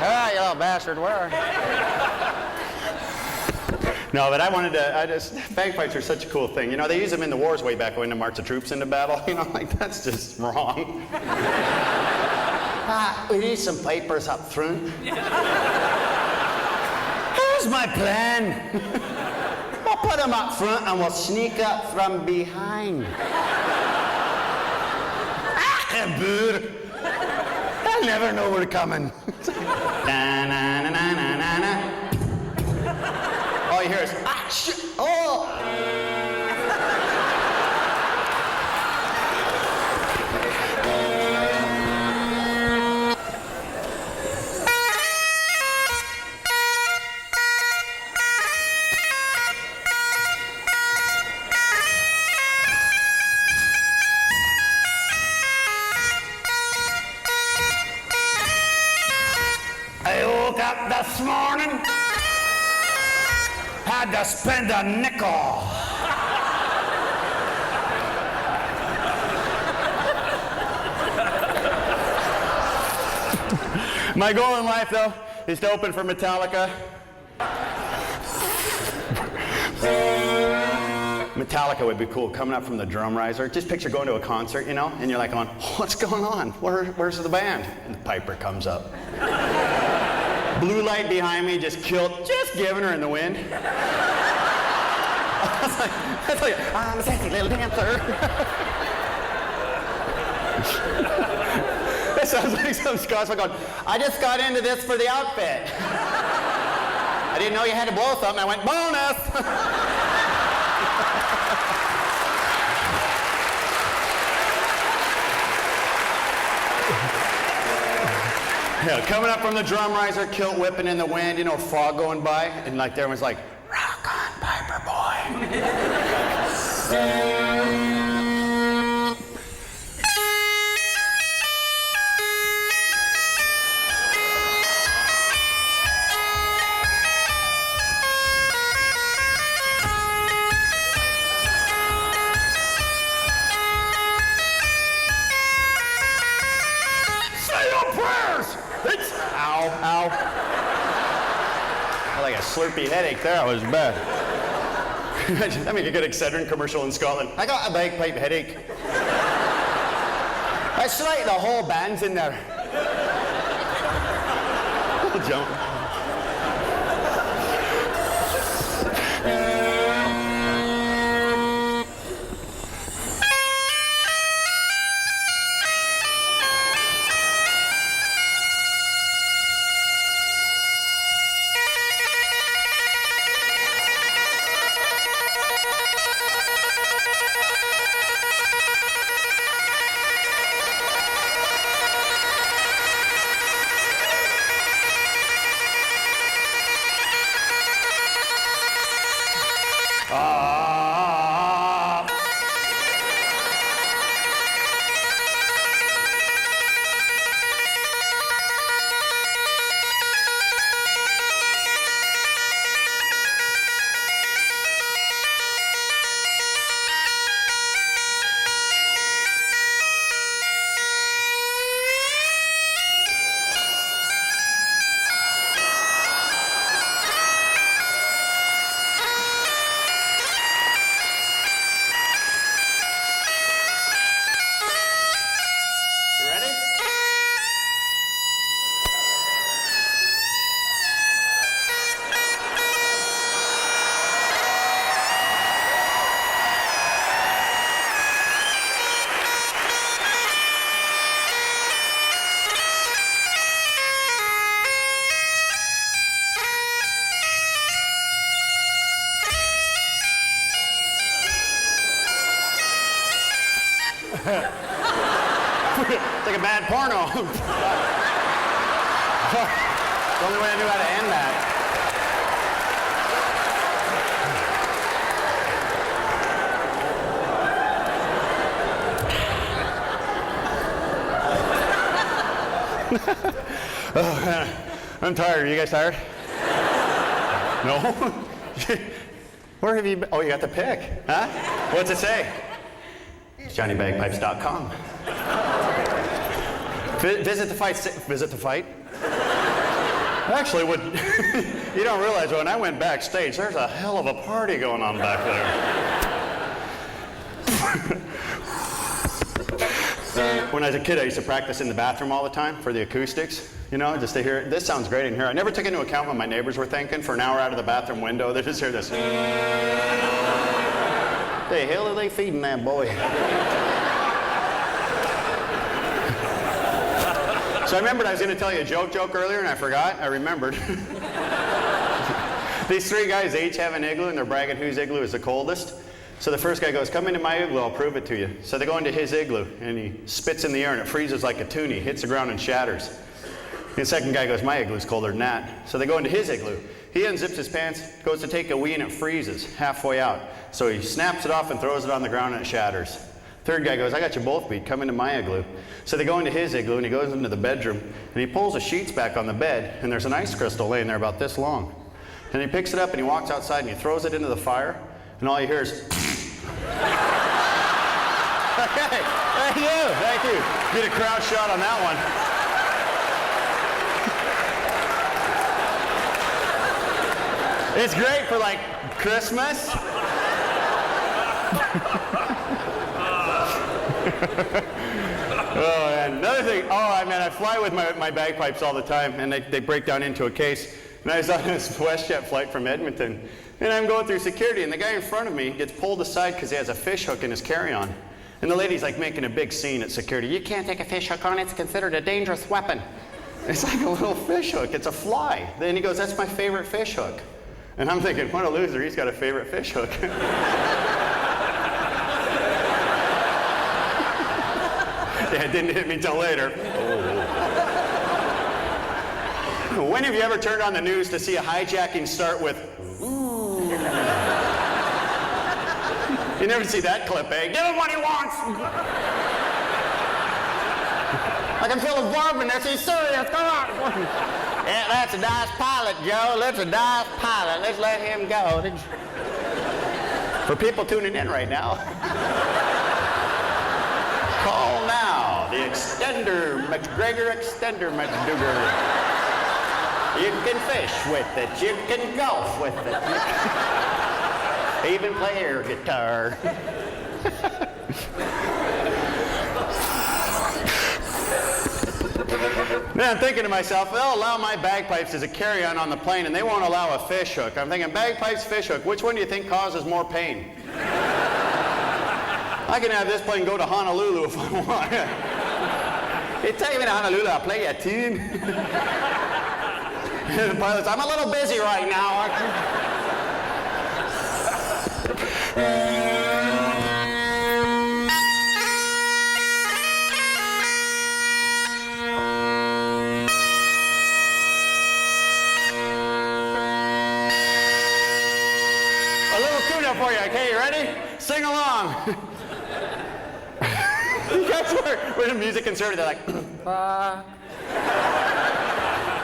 Ah, you little bastard, where are you? No, but bagpipes are such a cool thing. You know, they use them in the wars way back when to march the troops into battle. You know, like, that's just wrong. We need some pipers up front. Here's my plan. We'll put them up front and we'll sneak up from behind. They'll never know we're coming. All you hear is, ah, shit, oh! I woke up this morning, had to spend a nickel. My goal in life, though, is to open for Metallica. Metallica would be cool, coming up from the drum riser. Just picture going to a concert, you know, and you're like going, what's going on? Where's the band? And the piper comes up. Blue light behind me, just giving her in the wind. I was like, I'm a sexy little dancer. That sounds like some Scotsman going, I just got into this for the outfit. I didn't know you had to blow something. I went, bonus. Yeah, coming up from the drum riser, kilt whipping in the wind, you know, fog going by, and like everyone's like, rock on, piper boy. Say your prayers! Ow, ow. Like a slurpy headache there, that was bad. That make a good Excedrin commercial in Scotland. I got a bagpipe headache. It's like the whole band's in there. Jump. It's like a bad porno. The only way I knew how to end that. Oh, man. I'm tired. Are you guys tired? No? Where have you been? Oh, you got the pick, huh? What's it say? It's JohnnyBagpipes.com. Visit the fight. Visit the fight. Actually, what you don't realize, when I went backstage, there's a hell of a party going on back there. When I was a kid, I used to practice in the bathroom all the time for the acoustics, you know, just to hear, this sounds great in here. I never took into account what my neighbors were thinking. For an hour out of the bathroom window, they just hear this. The hell are they feeding that boy? So I remembered I was going to tell you a joke earlier, and I forgot. I remembered. These three guys, they each have an igloo, and they're bragging whose igloo is the coldest. So the first guy goes, come into my igloo, I'll prove it to you. So they go into his igloo, and he spits in the air, and it freezes like a toonie, hits the ground and shatters. And the second guy goes, my igloo's colder than that. So they go into his igloo. He unzips his pants, goes to take a wee, and it freezes halfway out. So he snaps it off and throws it on the ground, and it shatters. Third guy goes, I got you both beat, come into my igloo. So they go into his igloo, and he goes into the bedroom, and he pulls the sheets back on the bed, and there's an ice crystal laying there about this long. And he picks it up, and he walks outside, and he throws it into the fire, and all you hear is, okay, thank you. Get a crowd shot on that one. It's great for like Christmas. Oh, and another thing, I fly with my bagpipes all the time, and they break down into a case. And I was on this WestJet flight from Edmonton, and I'm going through security, and the guy in front of me gets pulled aside because he has a fish hook in his carry-on. And the lady's like making a big scene at security. You can't take a fish hook on, it's considered a dangerous weapon. It's like a little fish hook, it's a fly. Then he goes, that's my favorite fish hook. And I'm thinking, what a loser, he's got a favorite fish hook. Yeah, it didn't hit me till later. Oh. When have you ever turned on the news to see a hijacking start with, ooh? You never see that clip, eh? Give him what he wants! I can feel the verb in this, he's serious, come on! Yeah, that's a nice pilot, Joe, that's a nice pilot. Let's let him go. For people tuning in right now, call now, the extender, McGregor extender, McDougar. You can fish with it, you can golf with it. Even play air guitar. Then I'm thinking to myself, they'll allow my bagpipes as a carry-on on the plane, and they won't allow a fish hook. I'm thinking, bagpipes, fish hook, which one do you think causes more pain? I can have this plane go to Honolulu if I want. Hey, take me to Honolulu, I'll play you a tune. And the pilot's, I'm a little busy right now. For you, okay, you ready? Sing along. You guys were in a music conservative, they're like,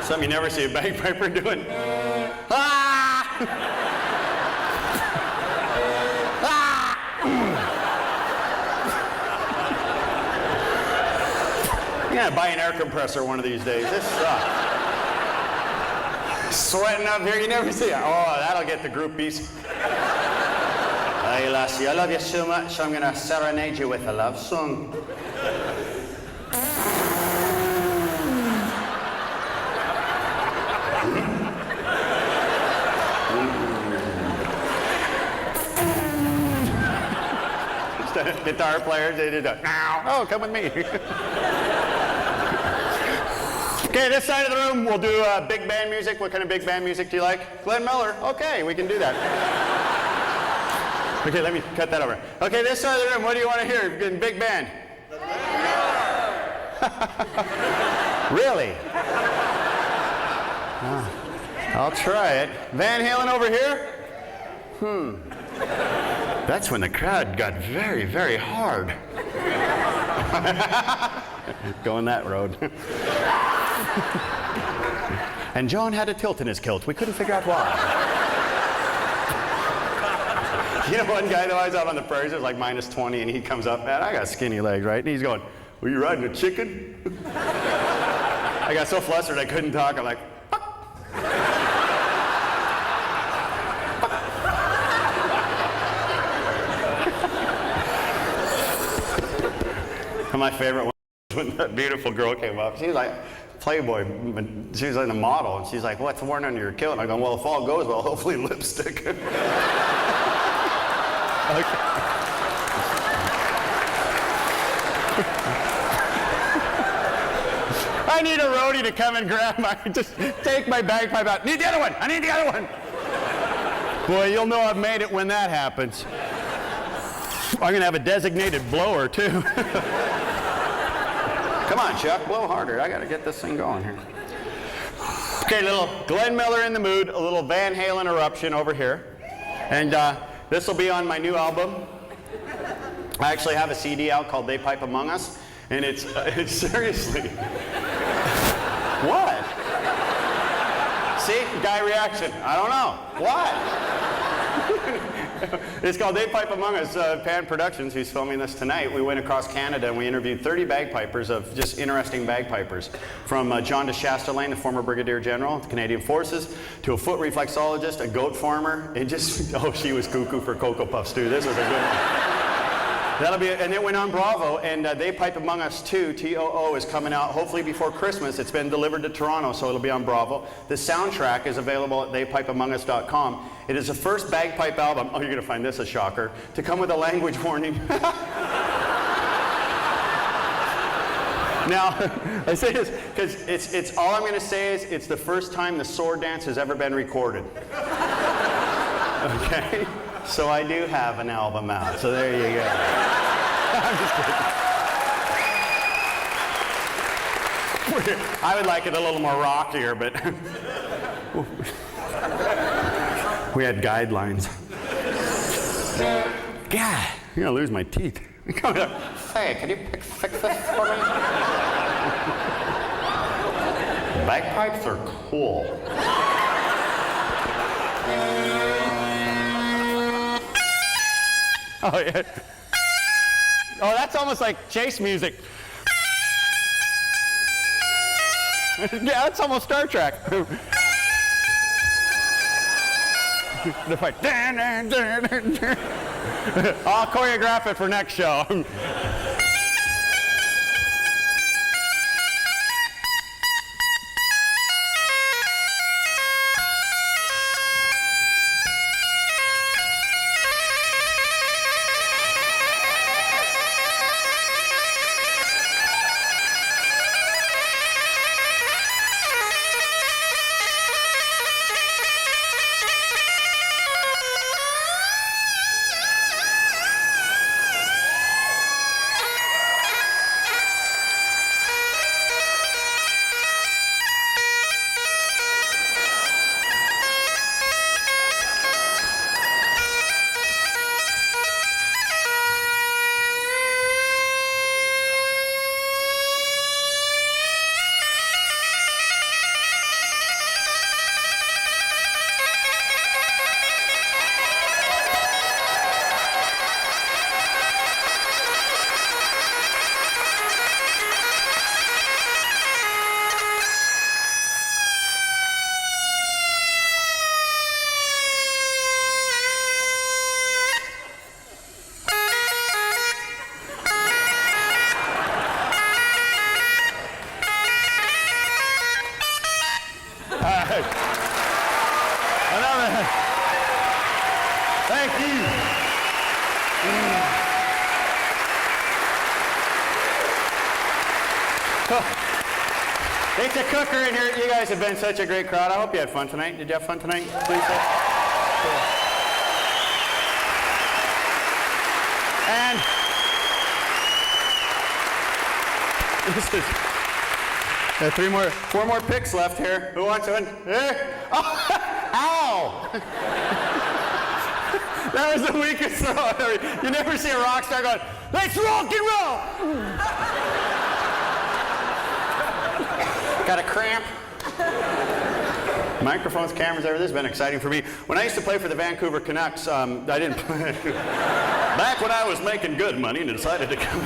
something you never see a bagpiper doing. You gotta buy an air compressor one of these days. This sucks. Sweating up here, you never see it. Oh, that'll get the groupies. Hey, lassie, I love you so much, I'm gonna serenade you with a love song. Guitar players, they did that. Oh, come with me. Okay, this side of the room, we'll do big band music. What kind of big band music do you like? Glenn Miller. Okay, we can do that. Okay, let me cut that over. Okay, this side of the room, what do you want to hear in big band? Really? I'll try it. Van Halen over here? That's when the crowd got very, very hard. Going that road. And John had a tilt in his kilt. We couldn't figure out why. You know, one guy though, I was out on the prairies, it was like minus 20, and he comes up, man, I got skinny legs, right? And he's going, were you riding a chicken? I got so flustered I couldn't talk. I'm like, my favorite one was when that beautiful girl came up. She was like, Playboy, she was like a model, and she's like, what's worn under your kilt? And I go, well, if all goes well, hopefully lipstick. Okay. I need a roadie to come and grab just take my bagpipe out. Need the other one, I need the other one. Boy, you'll know I've made it when that happens. I'm gonna have a designated blower too. Come on, Chuck, blow harder. I gotta get this thing going here. Okay, little Glenn Miller in the mood, a little Van Halen eruption over here. And this will be on my new album. I actually have a CD out called They Pipe Among Us, and it's seriously. What? See, guy reaction. I don't know. What? It's called They Pipe Among Us. Pan Productions, who's filming this tonight, we went across Canada and we interviewed 30 bagpipers of just interesting bagpipers. From John de Chastelain, the former Brigadier General of the Canadian Forces, to a foot reflexologist, a goat farmer, and just, oh, she was cuckoo for Cocoa Puffs too. This was a good one. That'll be it. And it went on Bravo, and They Pipe Among Us 2, TOO, is coming out hopefully before Christmas. It's been delivered to Toronto, so it'll be on Bravo. The soundtrack is available at theypipeamongus.com. It is the first bagpipe album, oh, you're going to find this a shocker, to come with a language warning. Now, I say this because it's all I'm going to say is it's the first time the sword dance has ever been recorded. Okay? So I do have an album out, so there you go. I'm just kidding. I would like it a little more rockier, but we had guidelines. God, I'm gonna lose my teeth. Say, can you fix this for me? Bagpipes are cool. Oh, yeah. Oh, that's almost like chase music. Yeah, that's almost Star Trek. The fight. I'll choreograph it for next show. Thank you. It's a cooker in here. You guys have been such a great crowd. I hope you had fun tonight. Did you have fun tonight, Lisa? Cool. And This is, four more picks left here. Who wants one? Eh? Oh, ow! That was the weakest throw. You never see a rock star going, let's rock and roll! Got a cramp? Microphones, cameras, everything. This has been exciting for me. When I used to play for the Vancouver Canucks, I didn't play. Back when I was making good money and decided to come.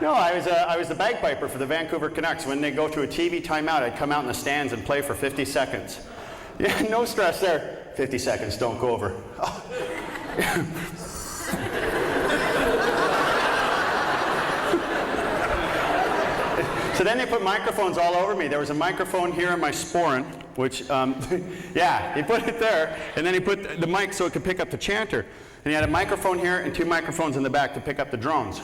No, I was the bagpiper for the Vancouver Canucks. When they go to a TV timeout, I'd come out in the stands and play for 50 seconds. Yeah, no stress there. 50 seconds, don't go over. Oh. So then they put microphones all over me. There was a microphone here in my sporran, which, yeah, he put it there, and then he put the mic so it could pick up the chanter. And he had a microphone here and 2 microphones in the back to pick up the drones.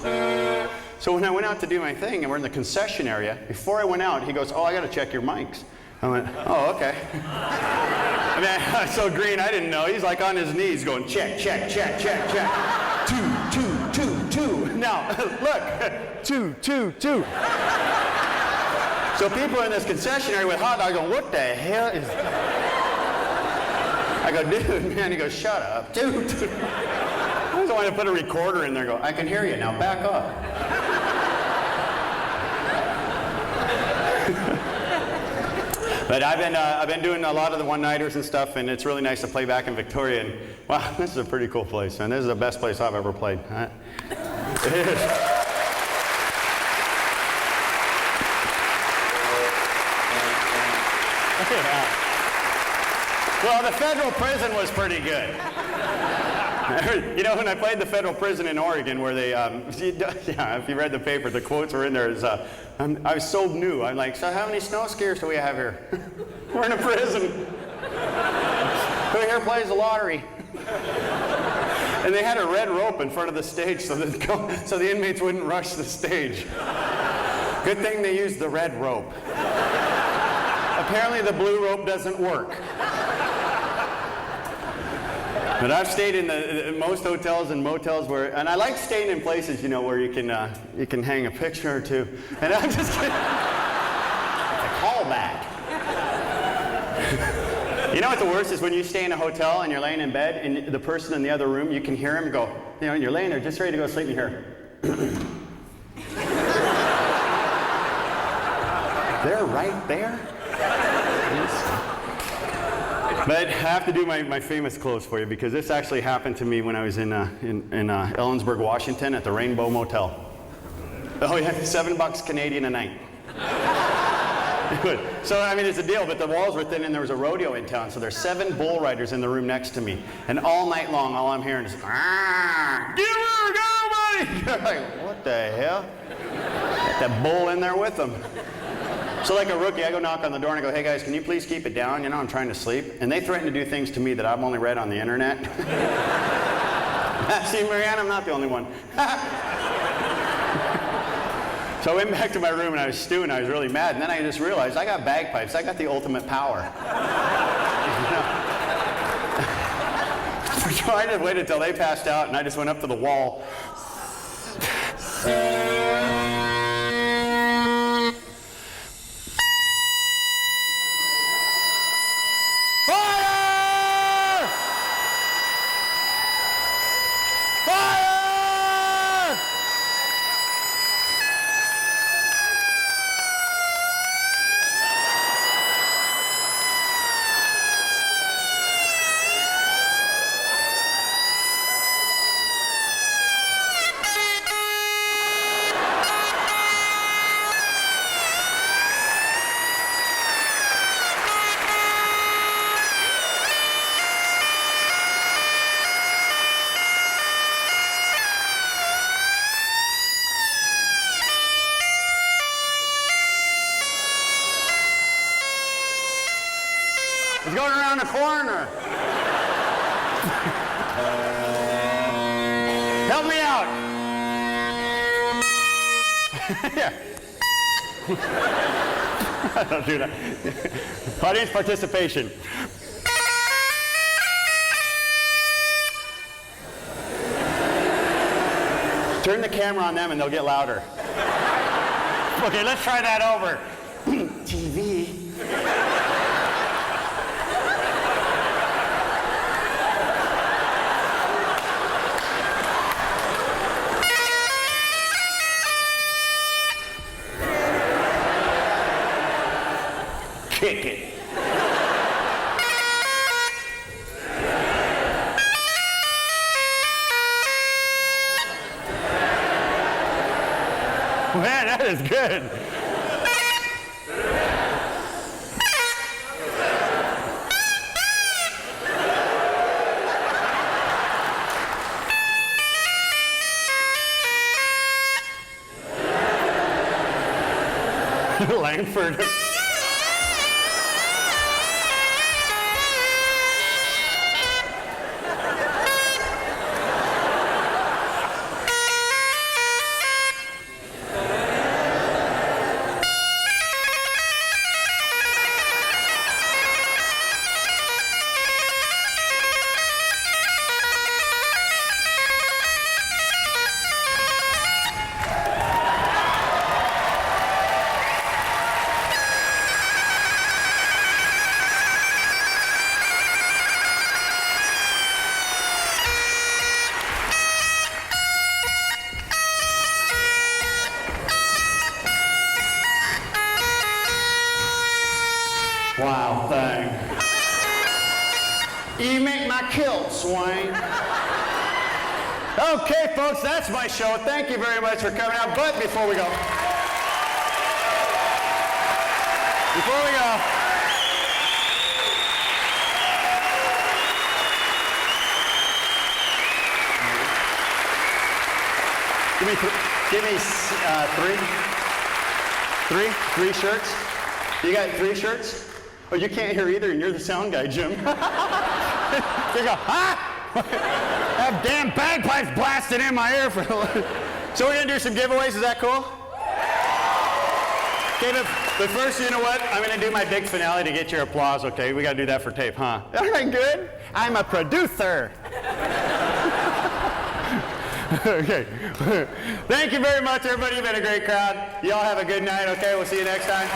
So when I went out to do my thing, and we're in the concession area, before I went out, he goes, oh, I got to check your mics. I went, oh, okay. I mean, I was so green, I didn't know. He's like on his knees going, check, check, check, check, check. 2, 2, 2, 2. Now, look, 2, 2, 2. So people are in this concession area with hot dogs going, what the hell is... I go, dude, man. He goes, shut up, dude. I just wanted to put a recorder in there and go, I can hear you now, back up. But I've been doing a lot of the one-nighters and stuff, and it's really nice to play back in Victoria. And wow, this is a pretty cool place, man. This is the best place I've ever played. It is. Yeah. Well, the federal prison was pretty good. You know, when I played the federal prison in Oregon, where they, yeah, if you read the paper, the quotes were in there. I was so new. I'm like, so how many snow skiers do we have here? We're in a prison. Who here plays the lottery? And they had a red rope in front of the stage so the inmates wouldn't rush the stage. Good thing they used the red rope. Apparently the blue rope doesn't work. But I've stayed in most hotels and motels where, and I like staying in places, you know, where you can hang a picture or two. And I'm just kidding. It's a callback. You know what the worst is? When you stay in a hotel and you're laying in bed and the person in the other room, you can hear him go, you know, and you're laying there just ready to go to sleep and you hear, they're right there. But I have to do my famous close for you because this actually happened to me when I was in Ellensburg, Washington at the Rainbow Motel. Oh yeah, $7 Canadian a night. So I mean it's a deal, but the walls were thin and there was a rodeo in town, so there's 7 bull riders in the room next to me, and all night long all I'm hearing is, give her, go buddy! Like, what the hell? Got that bull in there with them. So like a rookie, I go knock on the door and I go, hey guys, can you please keep it down? You know, I'm trying to sleep. And they threaten to do things to me that I've only read on the internet. See, Marianne, I'm not the only one. So I went back to my room and I was stewing. I was really mad. And then I just realized I got bagpipes. I got the ultimate power. So I just waited until they passed out and I just went up to the wall. It's going around the corner. Help me out. Yeah. Don't do that. Audience participation. Turn the camera on them and they'll get louder. Okay, let's try that over. TV. Kick it. Man, that is good. Langford. Wow, thing. You make my kilt swing. Okay, folks, that's my show. Thank you very much for coming out. But before we go, give me three shirts. You got 3 shirts? Oh, you can't hear either, and you're the sound guy, Jim. You go, huh? That damn bagpipes blasted in my ear for. So we're gonna do some giveaways. Is that cool? Okay, but first, you know what? I'm gonna do my big finale to get your applause. Okay, we gotta do that for tape, huh? All right, good. I'm a producer. Okay. Thank you very much, everybody. You've been a great crowd. You all have a good night. Okay, we'll see you next time.